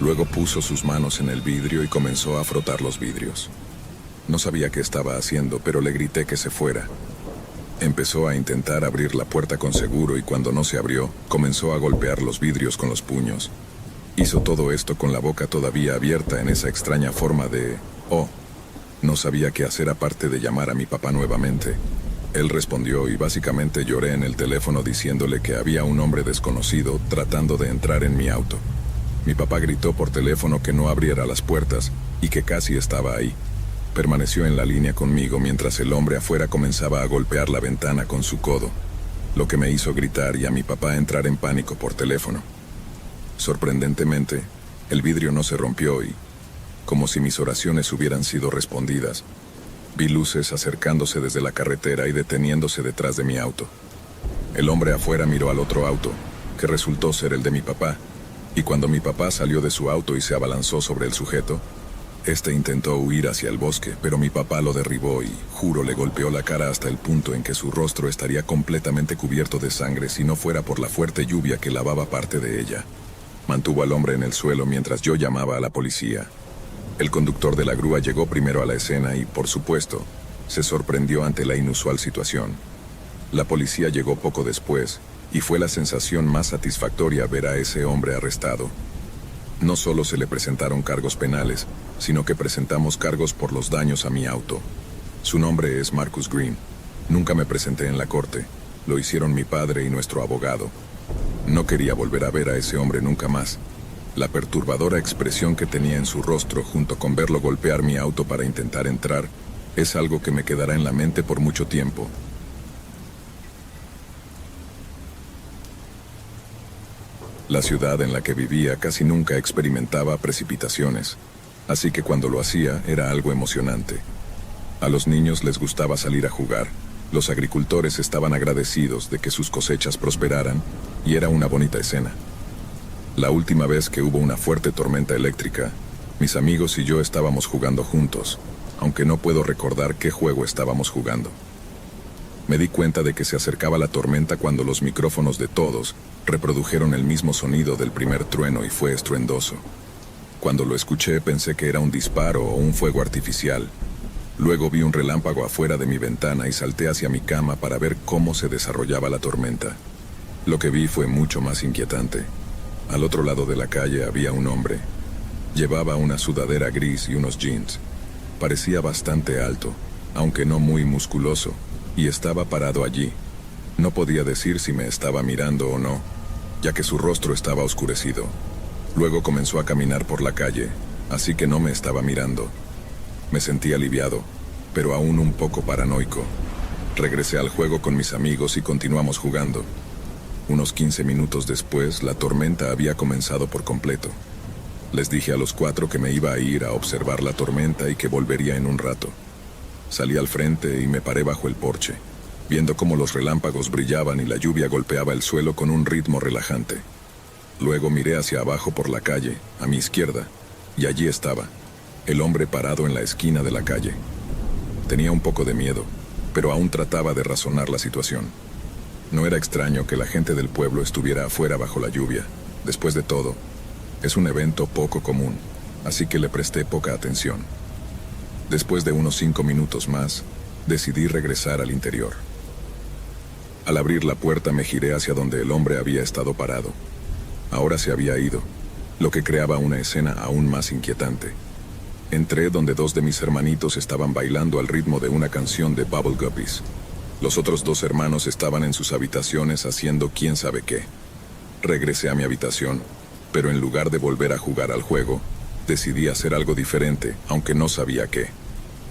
Luego puso sus manos en el vidrio y comenzó a frotar los vidrios. No sabía qué estaba haciendo, pero le grité que se fuera. Empezó a intentar abrir la puerta con seguro y cuando no se abrió, comenzó a golpear los vidrios con los puños. Hizo todo esto con la boca todavía abierta en esa extraña forma de O. No sabía qué hacer aparte de llamar a mi papá nuevamente. Él respondió y básicamente lloré en el teléfono diciéndole que había un hombre desconocido tratando de entrar en mi auto. Mi papá gritó por teléfono que no abriera las puertas y que casi estaba ahí. Permaneció en la línea conmigo mientras el hombre afuera comenzaba a golpear la ventana con su codo, lo que me hizo gritar y a mi papá entrar en pánico por teléfono. Sorprendentemente, el vidrio no se rompió y, como si mis oraciones hubieran sido respondidas, vi luces acercándose desde la carretera y deteniéndose detrás de mi auto. El hombre afuera miró al otro auto, que resultó ser el de mi papá, y cuando mi papá salió de su auto y se abalanzó sobre el sujeto, este intentó huir hacia el bosque, pero mi papá lo derribó y, juro, le golpeó la cara hasta el punto en que su rostro estaría completamente cubierto de sangre si no fuera por la fuerte lluvia que lavaba parte de ella. Mantuvo al hombre en el suelo mientras yo llamaba a la policía. El conductor de la grúa llegó primero a la escena y, por supuesto, se sorprendió ante la inusual situación. La policía llegó poco después, y fue la sensación más satisfactoria ver a ese hombre arrestado. No solo se le presentaron cargos penales, sino que presentamos cargos por los daños a mi auto. Su nombre es Marcus Green. Nunca me presenté en la corte. Lo hicieron mi padre y nuestro abogado. No quería volver a ver a ese hombre nunca más. La perturbadora expresión que tenía en su rostro junto con verlo golpear mi auto para intentar entrar es algo que me quedará en la mente por mucho tiempo. La ciudad en la que vivía casi nunca experimentaba precipitaciones, así que cuando lo hacía era algo emocionante. A los niños les gustaba salir a jugar, los agricultores estaban agradecidos de que sus cosechas prosperaran y era una bonita escena. La última vez que hubo una fuerte tormenta eléctrica, mis amigos y yo estábamos jugando juntos, aunque no puedo recordar qué juego estábamos jugando. Me di cuenta de que se acercaba la tormenta cuando los micrófonos de todos reprodujeron el mismo sonido del primer trueno y fue estruendoso. Cuando lo escuché pensé que era un disparo o un fuego artificial. Luego vi un relámpago afuera de mi ventana y salté hacia mi cama para ver cómo se desarrollaba la tormenta. Lo que vi fue mucho más inquietante. Al otro lado de la calle había un hombre. Llevaba una sudadera gris y unos jeans. Parecía bastante alto, aunque no muy musculoso, y estaba parado allí. No podía decir si me estaba mirando o no, ya que su rostro estaba oscurecido. Luego comenzó a caminar por la calle, así que no me estaba mirando. Me sentí aliviado, pero aún un poco paranoico. Regresé al juego con mis amigos y continuamos jugando. Unos 15 minutos después, la tormenta había comenzado por completo. Les dije a los 4 que me iba a ir a observar la tormenta y que volvería en un rato. Salí al frente y me paré bajo el porche, viendo cómo los relámpagos brillaban y la lluvia golpeaba el suelo con un ritmo relajante. Luego miré hacia abajo por la calle, a mi izquierda, y allí estaba, el hombre parado en la esquina de la calle. Tenía un poco de miedo, pero aún trataba de razonar la situación. No era extraño que la gente del pueblo estuviera afuera bajo la lluvia. Después de todo, es un evento poco común, así que le presté poca atención. Después de unos 5 minutos más, decidí regresar al interior. Al abrir la puerta me giré hacia donde el hombre había estado parado. Ahora se había ido, lo que creaba una escena aún más inquietante. Entré donde 2 de mis hermanitos estaban bailando al ritmo de una canción de Bubble Guppies. Los otros 2 hermanos estaban en sus habitaciones haciendo quién sabe qué. Regresé a mi habitación, pero en lugar de volver a jugar al juego, decidí hacer algo diferente, aunque no sabía qué.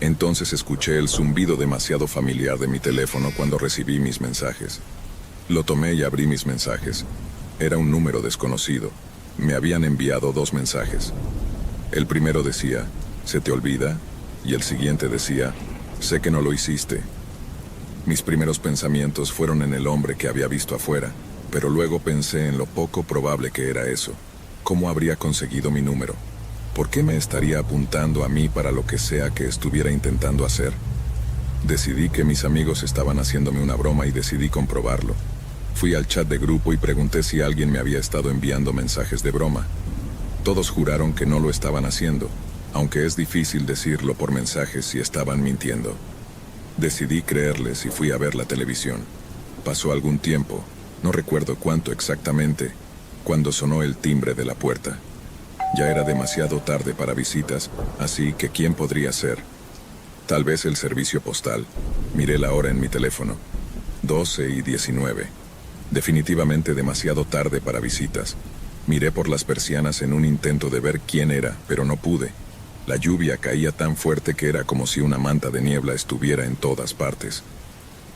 Entonces escuché el zumbido demasiado familiar de mi teléfono cuando recibí mis mensajes. Lo tomé y abrí mis mensajes. Era un número desconocido. Me habían enviado 2 mensajes. El primero decía, ¿se te olvida? Y el siguiente decía, sé que no lo hiciste. Mis primeros pensamientos fueron en el hombre que había visto afuera, pero luego pensé en lo poco probable que era eso. ¿Cómo habría conseguido mi número? ¿Por qué me estaría apuntando a mí para lo que sea que estuviera intentando hacer? Decidí que mis amigos estaban haciéndome una broma y decidí comprobarlo. Fui al chat de grupo y pregunté si alguien me había estado enviando mensajes de broma. Todos juraron que no lo estaban haciendo, aunque es difícil decirlo por mensajes si estaban mintiendo. Decidí creerles y fui a ver la televisión. Pasó algún tiempo, no recuerdo cuánto exactamente, cuando sonó el timbre de la puerta. Ya era demasiado tarde para visitas, así que ¿quién podría ser? Tal vez el servicio postal. Miré la hora en mi teléfono. 12:19. Definitivamente demasiado tarde para visitas. Miré por las persianas en un intento de ver quién era, pero no pude. La lluvia caía tan fuerte que era como si una manta de niebla estuviera en todas partes.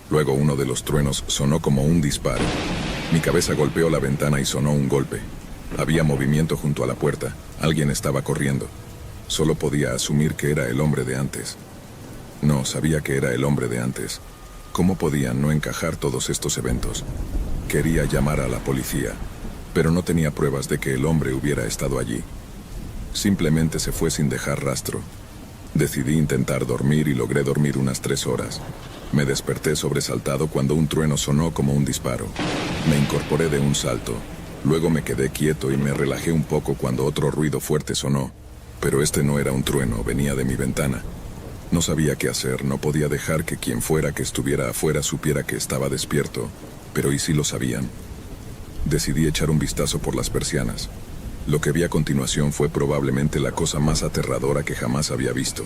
Luego uno de los truenos sonó como un disparo. Mi cabeza golpeó la ventana y sonó un golpe. Había movimiento junto a la puerta. Alguien estaba corriendo. Solo podía asumir que era el hombre de antes. No, sabía que era el hombre de antes. ¿Cómo podían no encajar todos estos eventos? Quería llamar a la policía, pero no tenía pruebas de que el hombre hubiera estado allí. Simplemente se fue sin dejar rastro. Decidí intentar dormir y logré dormir unas 3 horas. Me desperté sobresaltado cuando un trueno sonó como un disparo. Me incorporé de un salto. Luego me quedé quieto y me relajé un poco cuando otro ruido fuerte sonó. Pero este no era un trueno, venía de mi ventana. No sabía qué hacer, no podía dejar que quien fuera que estuviera afuera supiera que estaba despierto. Pero ¿y si lo sabían? Decidí echar un vistazo por las persianas. Lo que vi a continuación fue probablemente la cosa más aterradora que jamás había visto.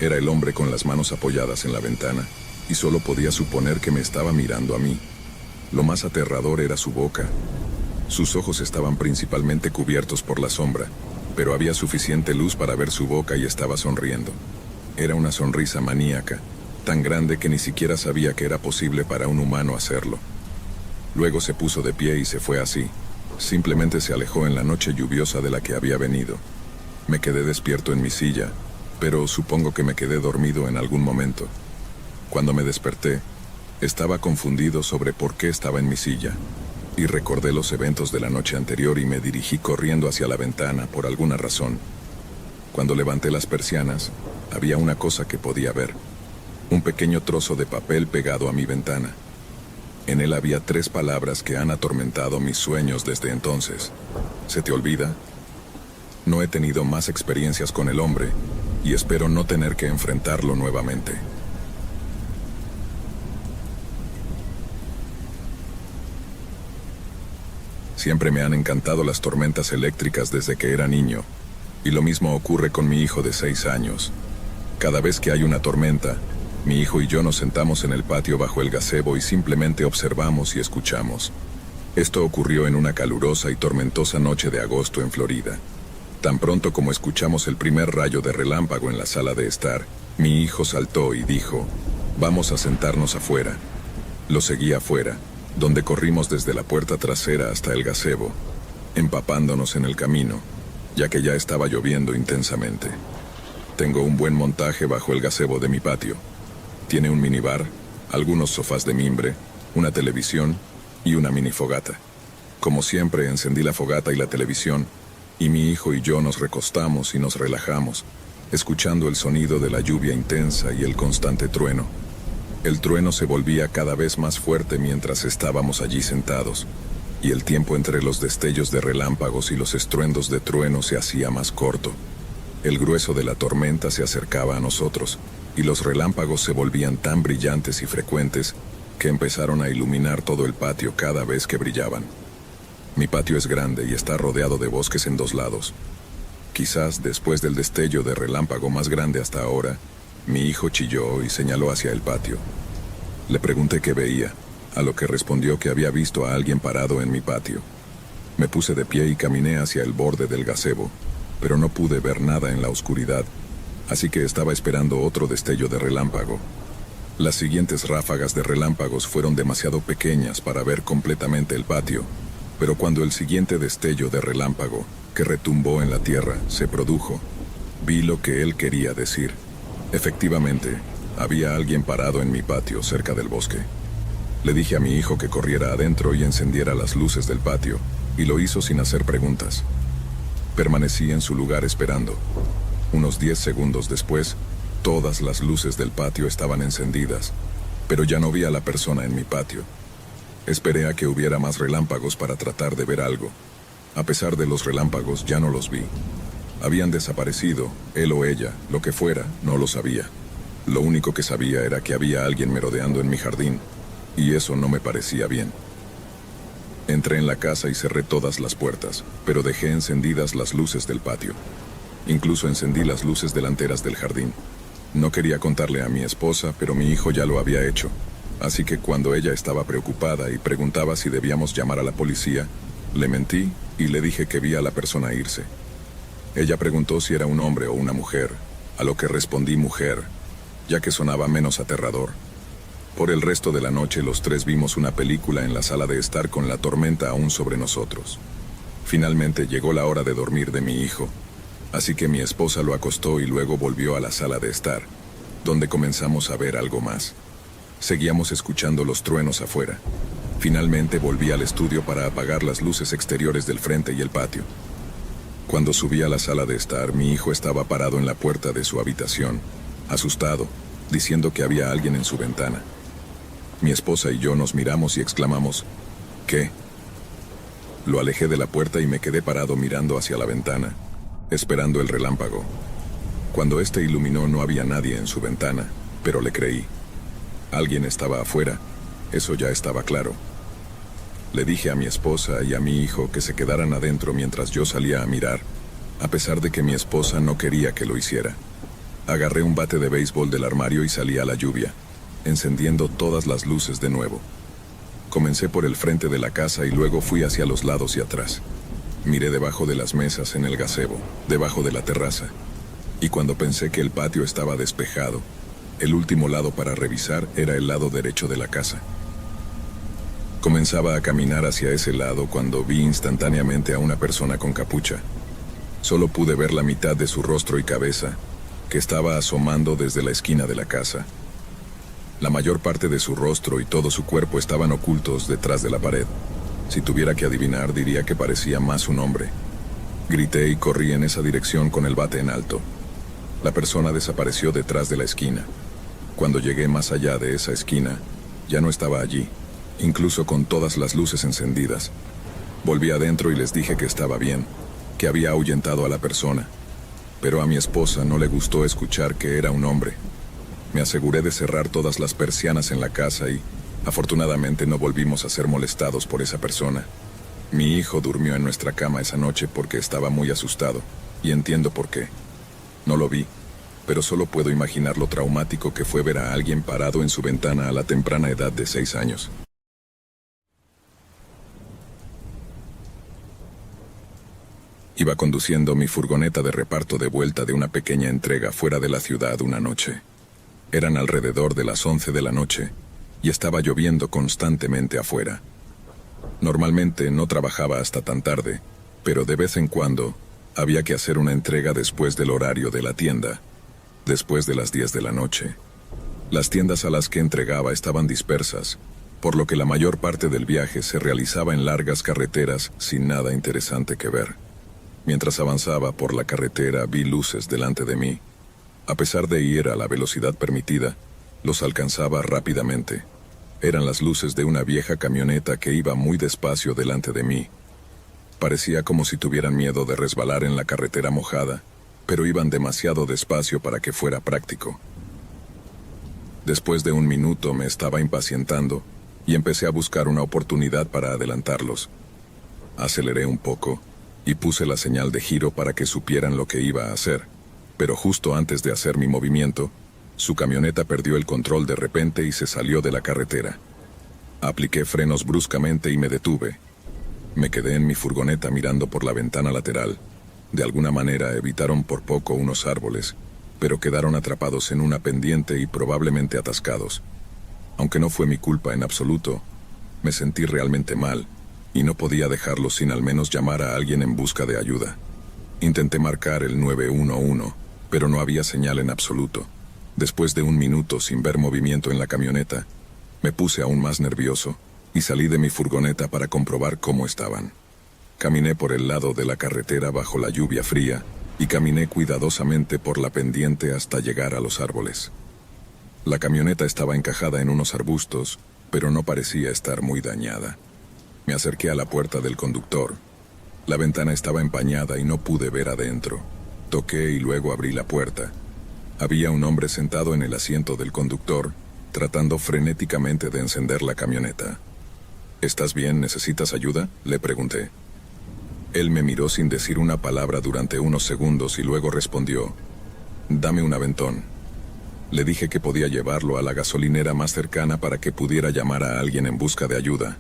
Era el hombre con las manos apoyadas en la ventana, y solo podía suponer que me estaba mirando a mí. Lo más aterrador era su boca. Sus ojos estaban principalmente cubiertos por la sombra, pero había suficiente luz para ver su boca y estaba sonriendo. Era una sonrisa maníaca, tan grande que ni siquiera sabía que era posible para un humano hacerlo. Luego se puso de pie y se fue así. Simplemente se alejó en la noche lluviosa de la que había venido. Me quedé despierto en mi silla, pero supongo que me quedé dormido en algún momento. Cuando me desperté, estaba confundido sobre por qué estaba en mi silla, y recordé los eventos de la noche anterior y me dirigí corriendo hacia la ventana por alguna razón. Cuando levanté las persianas, había una cosa que podía ver, un pequeño trozo de papel pegado a mi ventana. En él había 3 palabras que han atormentado mis sueños desde entonces. ¿Se te olvida? No he tenido más experiencias con el hombre, y espero no tener que enfrentarlo nuevamente. Siempre me han encantado las tormentas eléctricas desde que era niño, y lo mismo ocurre con mi hijo de 6 años. Cada vez que hay una tormenta, mi hijo y yo nos sentamos en el patio bajo el gazebo y simplemente observamos y escuchamos. Esto ocurrió en una calurosa y tormentosa noche de agosto en Florida. Tan pronto como escuchamos el primer rayo de relámpago en la sala de estar, mi hijo saltó y dijo, «Vamos a sentarnos afuera». Lo seguí afuera, donde corrimos desde la puerta trasera hasta el gazebo, empapándonos en el camino, ya que ya estaba lloviendo intensamente. Tengo un buen montaje bajo el gazebo de mi patio. Tiene un minibar, algunos sofás de mimbre, una televisión y una mini fogata. Como siempre, encendí la fogata y la televisión, y mi hijo y yo nos recostamos y nos relajamos, escuchando el sonido de la lluvia intensa y el constante trueno. El trueno se volvía cada vez más fuerte mientras estábamos allí sentados, y el tiempo entre los destellos de relámpagos y los estruendos de trueno se hacía más corto. El grueso de la tormenta se acercaba a nosotros, y los relámpagos se volvían tan brillantes y frecuentes que empezaron a iluminar todo el patio cada vez que brillaban. Mi patio es grande y está rodeado de bosques en 2 lados. Quizás después del destello de relámpago más grande hasta ahora, mi hijo chilló y señaló hacia el patio. Le pregunté qué veía, a lo que respondió que había visto a alguien parado en mi patio. Me puse de pie y caminé hacia el borde del gazebo, pero no pude ver nada en la oscuridad, así que estaba esperando otro destello de relámpago. Las siguientes ráfagas de relámpagos fueron demasiado pequeñas para ver completamente el patio, pero cuando el siguiente destello de relámpago, que retumbó en la tierra, se produjo, vi lo que él quería decir. Efectivamente, había alguien parado en mi patio cerca del bosque. Le dije a mi hijo que corriera adentro y encendiera las luces del patio, y lo hizo sin hacer preguntas. Permanecí en su lugar esperando. Unos 10 segundos después, todas las luces del patio estaban encendidas, pero ya no vi a la persona en mi patio. Esperé a que hubiera más relámpagos para tratar de ver algo. A pesar de los relámpagos, ya no los vi. Habían desaparecido, él o ella, lo que fuera, no lo sabía. Lo único que sabía era que había alguien merodeando en mi jardín, y eso no me parecía bien. Entré en la casa y cerré todas las puertas, pero dejé encendidas las luces del patio. Incluso encendí las luces delanteras del jardín. No quería contarle a mi esposa, pero mi hijo ya lo había hecho. Así que cuando ella estaba preocupada y preguntaba si debíamos llamar a la policía, le mentí y le dije que vi a la persona irse. Ella preguntó si era un hombre o una mujer, a lo que respondí mujer, ya que sonaba menos aterrador. Por el resto de la noche los tres vimos una película en la sala de estar con la tormenta aún sobre nosotros. Finalmente llegó la hora de dormir de mi hijo, así que mi esposa lo acostó y luego volvió a la sala de estar, donde comenzamos a ver algo más. Seguíamos escuchando los truenos afuera. Finalmente volví al estudio para apagar las luces exteriores del frente y el patio. Cuando subí a la sala de estar, mi hijo estaba parado en la puerta de su habitación, asustado, diciendo que había alguien en su ventana. Mi esposa y yo nos miramos y exclamamos, ¿qué? Lo alejé de la puerta y me quedé parado mirando hacia la ventana, esperando el relámpago. Cuando este iluminó no había nadie en su ventana, pero le creí. Alguien estaba afuera, eso ya estaba claro. Le dije a mi esposa y a mi hijo que se quedaran adentro mientras yo salía a mirar, a pesar de que mi esposa no quería que lo hiciera. Agarré un bate de béisbol del armario y salí a la lluvia, encendiendo todas las luces de nuevo. Comencé por el frente de la casa y luego fui hacia los lados y atrás. Miré debajo de las mesas en el gazebo, debajo de la terraza, y cuando pensé que el patio estaba despejado, el último lado para revisar era el lado derecho de la casa. Comenzaba a caminar hacia ese lado cuando vi instantáneamente a una persona con capucha. Solo pude ver la mitad de su rostro y cabeza, que estaba asomando desde la esquina de la casa. La mayor parte de su rostro y todo su cuerpo estaban ocultos detrás de la pared. Si tuviera que adivinar, diría que parecía más un hombre. Grité y corrí en esa dirección con el bate en alto. La persona desapareció detrás de la esquina. Cuando llegué más allá de esa esquina, ya no estaba allí, incluso con todas las luces encendidas. Volví adentro y les dije que estaba bien, que había ahuyentado a la persona. Pero a mi esposa no le gustó escuchar que era un hombre. Me aseguré de cerrar todas las persianas en la casa y, afortunadamente, no volvimos a ser molestados por esa persona. Mi hijo durmió en nuestra cama esa noche porque estaba muy asustado, y entiendo por qué. No lo vi, pero solo puedo imaginar lo traumático que fue ver a alguien parado en su ventana a la temprana edad de 6 años. Iba conduciendo mi furgoneta de reparto de vuelta de una pequeña entrega fuera de la ciudad una noche. Eran alrededor de las 11 de la noche, y estaba lloviendo constantemente afuera. Normalmente no trabajaba hasta tan tarde, pero de vez en cuando había que hacer una entrega después del horario de la tienda, después de las 10 de la noche. Las tiendas a las que entregaba estaban dispersas, por lo que la mayor parte del viaje se realizaba en largas carreteras sin nada interesante que ver. Mientras avanzaba por la carretera vi luces delante de mí. A pesar de ir a la velocidad permitida, los alcanzaba rápidamente. Eran las luces de una vieja camioneta que iba muy despacio delante de mí. Parecía como si tuvieran miedo de resbalar en la carretera mojada, pero iban demasiado despacio para que fuera práctico. Después de un minuto me estaba impacientando y empecé a buscar una oportunidad para adelantarlos. Aceleré un poco y puse la señal de giro para que supieran lo que iba a hacer, pero justo antes de hacer mi movimiento, su camioneta perdió el control de repente y se salió de la carretera. Apliqué frenos bruscamente y me detuve. Me quedé en mi furgoneta mirando por la ventana lateral. De alguna manera evitaron por poco unos árboles, pero quedaron atrapados en una pendiente y probablemente atascados. Aunque no fue mi culpa en absoluto, me sentí realmente mal, y no podía dejarlo sin al menos llamar a alguien en busca de ayuda. Intenté marcar el 911, pero no había señal en absoluto. Después de un minuto sin ver movimiento en la camioneta, me puse aún más nervioso y salí de mi furgoneta para comprobar cómo estaban. Caminé por el lado de la carretera bajo la lluvia fría y caminé cuidadosamente por la pendiente hasta llegar a los árboles. La camioneta estaba encajada en unos arbustos, pero no parecía estar muy dañada. Me acerqué a la puerta del conductor. La ventana estaba empañada y no pude ver adentro. Toqué y luego abrí la puerta. Había un hombre sentado en el asiento del conductor, tratando frenéticamente de encender la camioneta. ¿Estás bien? ¿Necesitas ayuda?, le pregunté. Él me miró sin decir una palabra durante unos segundos y luego respondió: «Dame un aventón». Le dije que podía llevarlo a la gasolinera más cercana para que pudiera llamar a alguien en busca de ayuda.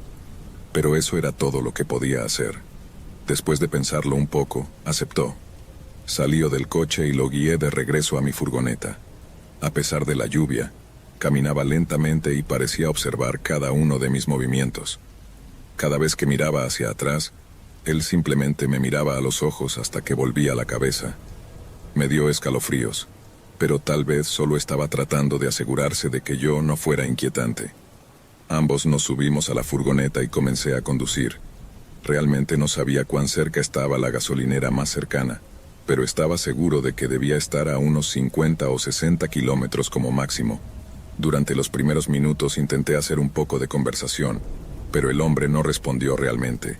Pero eso era todo lo que podía hacer. Después de pensarlo un poco, aceptó. Salió del coche y lo guié de regreso a mi furgoneta. A pesar de la lluvia, caminaba lentamente y parecía observar cada uno de mis movimientos. Cada vez que miraba hacia atrás, él simplemente me miraba a los ojos hasta que volvía la cabeza. Me dio escalofríos, pero tal vez solo estaba tratando de asegurarse de que yo no fuera inquietante. Ambos nos subimos a la furgoneta y comencé a conducir. Realmente no sabía cuán cerca estaba la gasolinera más cercana, pero estaba seguro de que debía estar a unos 50 o 60 kilómetros como máximo. Durante los primeros minutos intenté hacer un poco de conversación, pero el hombre no respondió realmente.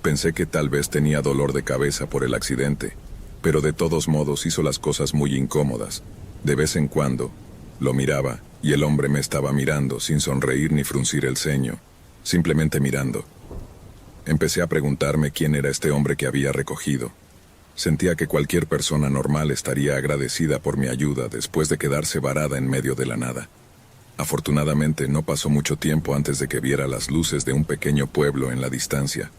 Pensé que tal vez tenía dolor de cabeza por el accidente, pero de todos modos hizo las cosas muy incómodas. De vez en cuando, lo miraba, y el hombre me estaba mirando sin sonreír ni fruncir el ceño, simplemente mirando. Empecé a preguntarme quién era este hombre que había recogido. Sentía que cualquier persona normal estaría agradecida por mi ayuda después de quedarse varada en medio de la nada. Afortunadamente no pasó mucho tiempo antes de que viera las luces de un pequeño pueblo en la distancia.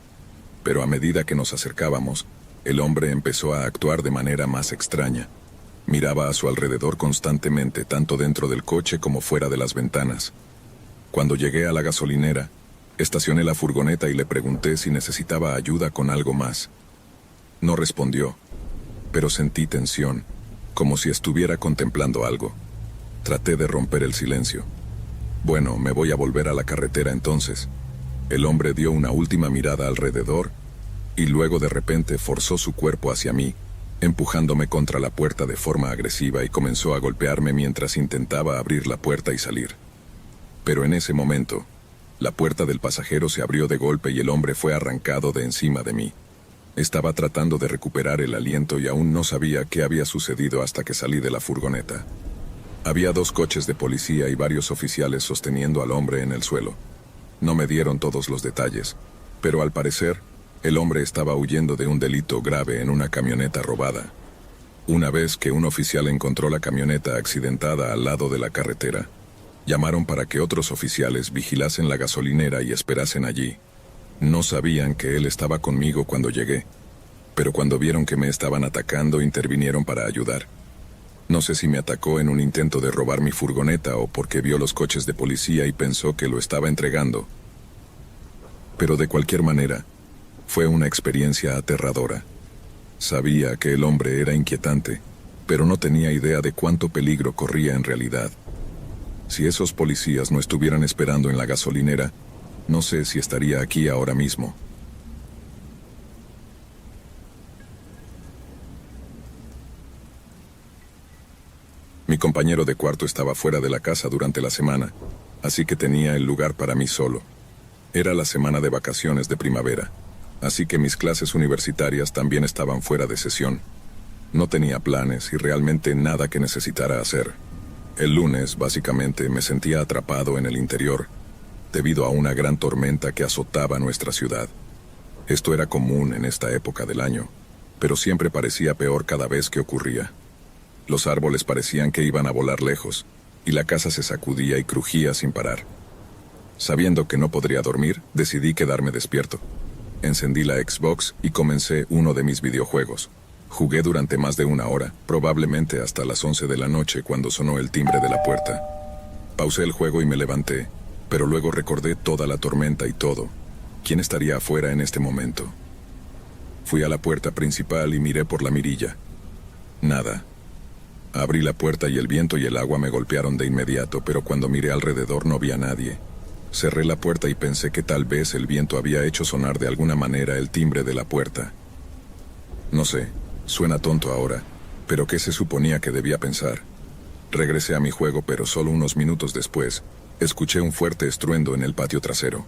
Pero a medida que nos acercábamos, el hombre empezó a actuar de manera más extraña. Miraba a su alrededor constantemente, tanto dentro del coche como fuera de las ventanas. Cuando llegué a la gasolinera, estacioné la furgoneta y le pregunté si necesitaba ayuda con algo más. No respondió, pero sentí tensión, como si estuviera contemplando algo. Traté de romper el silencio. Bueno, me voy a volver a la carretera entonces. El hombre dio una última mirada alrededor y luego de repente forzó su cuerpo hacia mí, empujándome contra la puerta de forma agresiva y comenzó a golpearme mientras intentaba abrir la puerta y salir. Pero en ese momento, la puerta del pasajero se abrió de golpe y el hombre fue arrancado de encima de mí. Estaba tratando de recuperar el aliento y aún no sabía qué había sucedido hasta que salí de la furgoneta. Había 2 coches de policía y varios oficiales sosteniendo al hombre en el suelo. No me dieron todos los detalles, pero al parecer, el hombre estaba huyendo de un delito grave en una camioneta robada. Una vez que un oficial encontró la camioneta accidentada al lado de la carretera, llamaron para que otros oficiales vigilasen la gasolinera y esperasen allí. No sabían que él estaba conmigo cuando llegué, pero cuando vieron que me estaban atacando, intervinieron para ayudar. No sé si me atacó en un intento de robar mi furgoneta o porque vio los coches de policía y pensó que lo estaba entregando. Pero de cualquier manera, fue una experiencia aterradora. Sabía que el hombre era inquietante, pero no tenía idea de cuánto peligro corría en realidad. Si esos policías no estuvieran esperando en la gasolinera, no sé si estaría aquí ahora mismo. Mi compañero de cuarto estaba fuera de la casa durante la semana, así que tenía el lugar para mí solo. Era la semana de vacaciones de primavera, así que mis clases universitarias también estaban fuera de sesión. No tenía planes y realmente nada que necesitara hacer. El lunes, básicamente, me sentía atrapado en el interior, debido a una gran tormenta que azotaba nuestra ciudad. Esto era común en esta época del año, pero siempre parecía peor cada vez que ocurría. Los árboles parecían que iban a volar lejos, y la casa se sacudía y crujía sin parar. Sabiendo que no podría dormir, decidí quedarme despierto. Encendí la Xbox y comencé uno de mis videojuegos. Jugué durante más de 1 hora, probablemente hasta las 11 de la noche cuando sonó el timbre de la puerta. Pausé el juego y me levanté, pero luego recordé toda la tormenta y todo. ¿Quién estaría afuera en este momento? Fui a la puerta principal y miré por la mirilla. Nada. Abrí la puerta y el viento y el agua me golpearon de inmediato, pero cuando miré alrededor no vi a nadie. Cerré la puerta y pensé que tal vez el viento había hecho sonar de alguna manera el timbre de la puerta. No sé, suena tonto ahora, pero ¿qué se suponía que debía pensar? Regresé a mi juego, pero solo unos minutos después, escuché un fuerte estruendo en el patio trasero.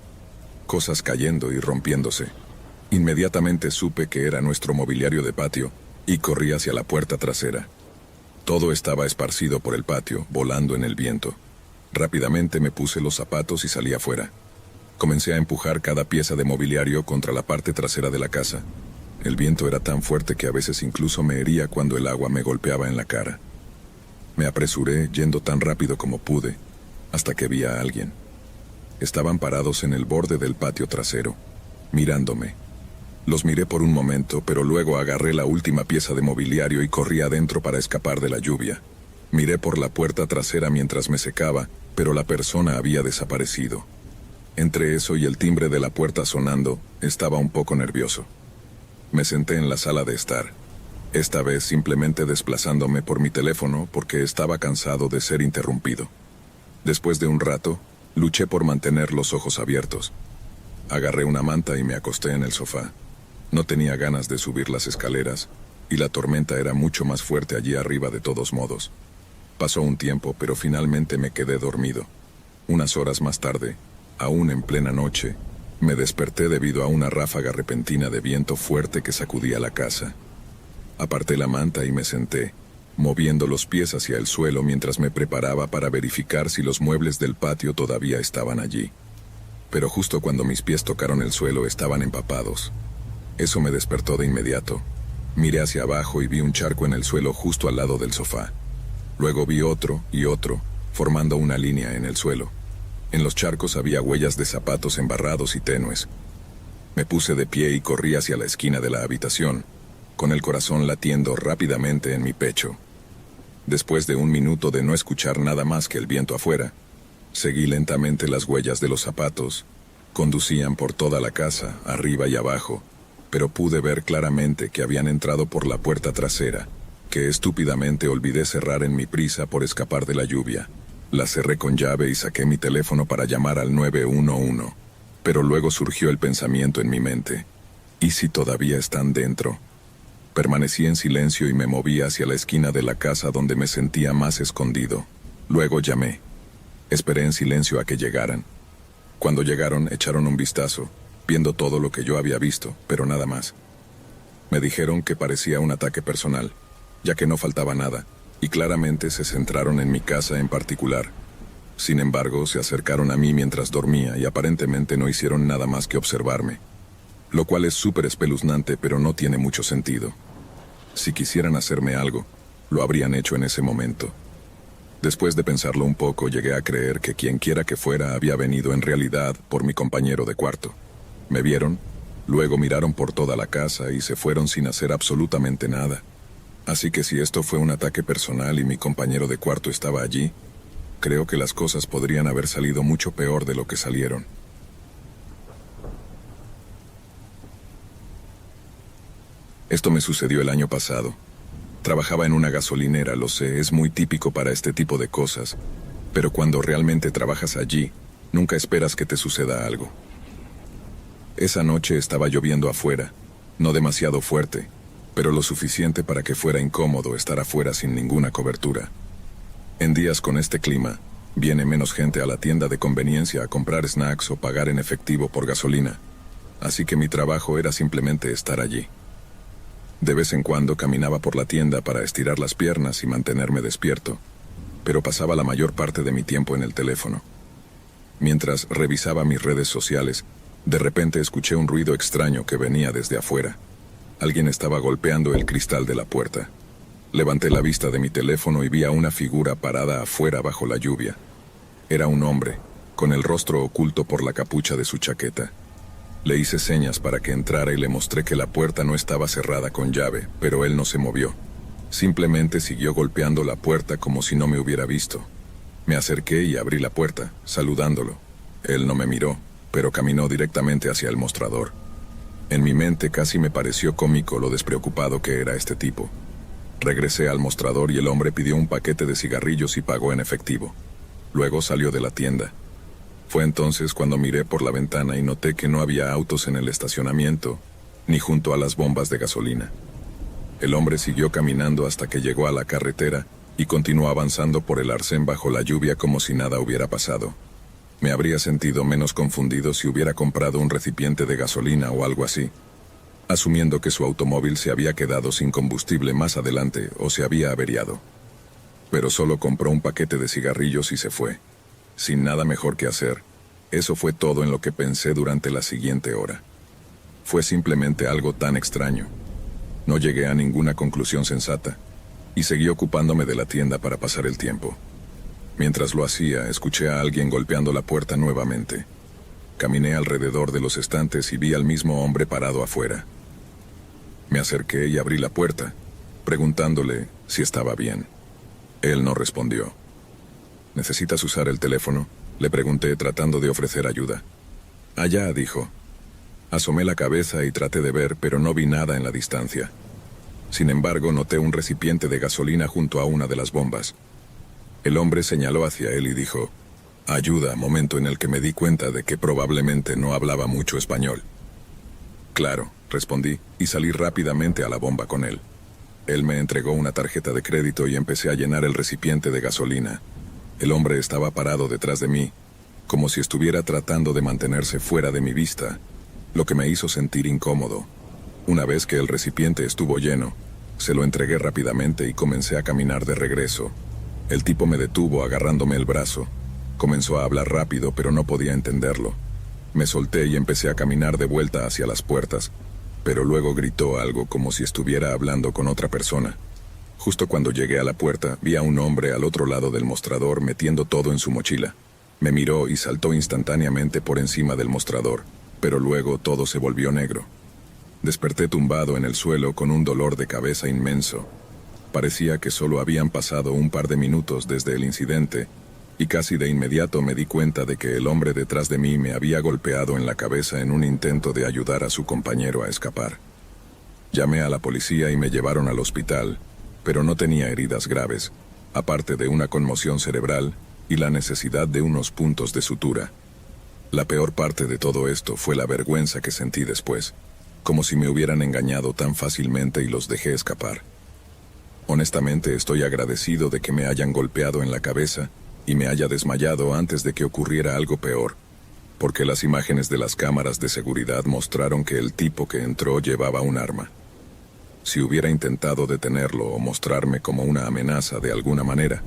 Cosas cayendo y rompiéndose. Inmediatamente supe que era nuestro mobiliario de patio, y corrí hacia la puerta trasera. Todo estaba esparcido por el patio, volando en el viento. Rápidamente me puse los zapatos y salí afuera. Comencé a empujar cada pieza de mobiliario contra la parte trasera de la casa. El viento era tan fuerte que a veces incluso me hería cuando el agua me golpeaba en la cara. Me apresuré, yendo tan rápido como pude, hasta que vi a alguien. Estaban parados en el borde del patio trasero, mirándome. Los miré por un momento, pero luego agarré la última pieza de mobiliario y corrí adentro para escapar de la lluvia. Miré por la puerta trasera mientras me secaba, pero la persona había desaparecido. Entre eso y el timbre de la puerta sonando, estaba un poco nervioso. Me senté en la sala de estar, esta vez simplemente desplazándome por mi teléfono porque estaba cansado de ser interrumpido. Después de un rato, luché por mantener los ojos abiertos. Agarré una manta y me acosté en el sofá. No tenía ganas de subir las escaleras, y la tormenta era mucho más fuerte allí arriba de todos modos. Pasó un tiempo, pero finalmente me quedé dormido. Unas horas más tarde, aún en plena noche, me desperté debido a una ráfaga repentina de viento fuerte que sacudía la casa. Aparté la manta y me senté, moviendo los pies hacia el suelo mientras me preparaba para verificar si los muebles del patio todavía estaban allí. Pero justo cuando mis pies tocaron el suelo estaban empapados. Eso me despertó de inmediato. Miré hacia abajo y vi un charco en el suelo justo al lado del sofá. Luego vi otro y otro, formando una línea en el suelo. En los charcos había huellas de zapatos embarrados y tenues. Me puse de pie y corrí hacia la esquina de la habitación, con el corazón latiendo rápidamente en mi pecho. Después de un minuto de no escuchar nada más que el viento afuera, seguí lentamente las huellas de los zapatos. Conducían por toda la casa, arriba y abajo, pero pude ver claramente que habían entrado por la puerta trasera, que estúpidamente olvidé cerrar en mi prisa por escapar de la lluvia. La cerré con llave y saqué mi teléfono para llamar al 911, pero luego surgió el pensamiento en mi mente. ¿Y si todavía están dentro? Permanecí en silencio y me moví hacia la esquina de la casa donde me sentía más escondido. Luego llamé. Esperé en silencio a que llegaran. Cuando llegaron, echaron un vistazo, viendo todo lo que yo había visto, pero nada más. Me dijeron que parecía un ataque personal, ya que no faltaba nada, y claramente se centraron en mi casa en particular. Sin embargo, se acercaron a mí mientras dormía y aparentemente no hicieron nada más que observarme, lo cual es súper espeluznante, pero no tiene mucho sentido. Si quisieran hacerme algo, lo habrían hecho en ese momento. Después de pensarlo un poco, llegué a creer que quien quiera que fuera había venido en realidad por mi compañero de cuarto. Me vieron, luego miraron por toda la casa y se fueron sin hacer absolutamente nada. Así que si esto fue un ataque personal y mi compañero de cuarto estaba allí, creo que las cosas podrían haber salido mucho peor de lo que salieron. Esto me sucedió el año pasado. Trabajaba en una gasolinera, lo sé, es muy típico para este tipo de cosas, pero cuando realmente trabajas allí, nunca esperas que te suceda algo. Esa noche estaba lloviendo afuera, no demasiado fuerte, pero lo suficiente para que fuera incómodo estar afuera sin ninguna cobertura. En días con este clima, viene menos gente a la tienda de conveniencia a comprar snacks o pagar en efectivo por gasolina, así que mi trabajo era simplemente estar allí. De vez en cuando caminaba por la tienda para estirar las piernas y mantenerme despierto, pero pasaba la mayor parte de mi tiempo en el teléfono. Mientras revisaba mis redes sociales, de repente escuché un ruido extraño que venía desde afuera. Alguien estaba golpeando el cristal de la puerta. Levanté la vista de mi teléfono y vi a una figura parada afuera bajo la lluvia. Era un hombre, con el rostro oculto por la capucha de su chaqueta. Le hice señas para que entrara y le mostré que la puerta no estaba cerrada con llave, pero él no se movió. Simplemente siguió golpeando la puerta como si no me hubiera visto. Me acerqué y abrí la puerta, saludándolo. Él no me miró, pero caminó directamente hacia el mostrador. En mi mente casi me pareció cómico lo despreocupado que era este tipo. Regresé al mostrador y el hombre pidió un paquete de cigarrillos y pagó en efectivo. Luego salió de la tienda. Fue entonces cuando miré por la ventana y noté que no había autos en el estacionamiento, ni junto a las bombas de gasolina. El hombre siguió caminando hasta que llegó a la carretera y continuó avanzando por el arcén bajo la lluvia como si nada hubiera pasado. Me habría sentido menos confundido si hubiera comprado un recipiente de gasolina o algo así, asumiendo que su automóvil se había quedado sin combustible más adelante o se había averiado. Pero solo compró un paquete de cigarrillos y se fue, sin nada mejor que hacer. Eso fue todo en lo que pensé durante la siguiente hora. Fue simplemente algo tan extraño. No llegué a ninguna conclusión sensata, y seguí ocupándome de la tienda para pasar el tiempo. Mientras lo hacía, escuché a alguien golpeando la puerta nuevamente. Caminé alrededor de los estantes y vi al mismo hombre parado afuera. Me acerqué y abrí la puerta, preguntándole si estaba bien. Él no respondió. ¿Necesitas usar el teléfono?, le pregunté tratando de ofrecer ayuda. Allá, dijo. Asomé la cabeza y traté de ver, pero no vi nada en la distancia. Sin embargo, noté un recipiente de gasolina junto a una de las bombas. El hombre señaló hacia él y dijo, «Ayuda», momento en el que me di cuenta de que probablemente no hablaba mucho español. «Claro», respondí, y salí rápidamente a la bomba con él. Él me entregó una tarjeta de crédito y empecé a llenar el recipiente de gasolina. El hombre estaba parado detrás de mí, como si estuviera tratando de mantenerse fuera de mi vista, lo que me hizo sentir incómodo. Una vez que el recipiente estuvo lleno, se lo entregué rápidamente y comencé a caminar de regreso. El tipo me detuvo agarrándome el brazo. Comenzó a hablar rápido, pero no podía entenderlo. Me solté y empecé a caminar de vuelta hacia las puertas, pero luego gritó algo como si estuviera hablando con otra persona. Justo cuando llegué a la puerta, vi a un hombre al otro lado del mostrador metiendo todo en su mochila. Me miró y saltó instantáneamente por encima del mostrador, pero luego todo se volvió negro. Desperté tumbado en el suelo con un dolor de cabeza inmenso. Parecía que solo habían pasado un par de minutos desde el incidente, y casi de inmediato me di cuenta de que el hombre detrás de mí me había golpeado en la cabeza en un intento de ayudar a su compañero a escapar. Llamé a la policía y me llevaron al hospital, pero no tenía heridas graves, aparte de una conmoción cerebral y la necesidad de unos puntos de sutura. La peor parte de todo esto fue la vergüenza que sentí después, como si me hubieran engañado tan fácilmente y los dejé escapar. Honestamente, estoy agradecido de que me hayan golpeado en la cabeza y me haya desmayado antes de que ocurriera algo peor, porque las imágenes de las cámaras de seguridad mostraron que el tipo que entró llevaba un arma. Si hubiera intentado detenerlo o mostrarme como una amenaza de alguna manera,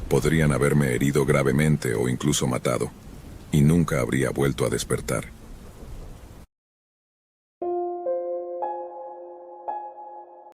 podrían haberme herido gravemente o incluso matado, y nunca habría vuelto a despertar.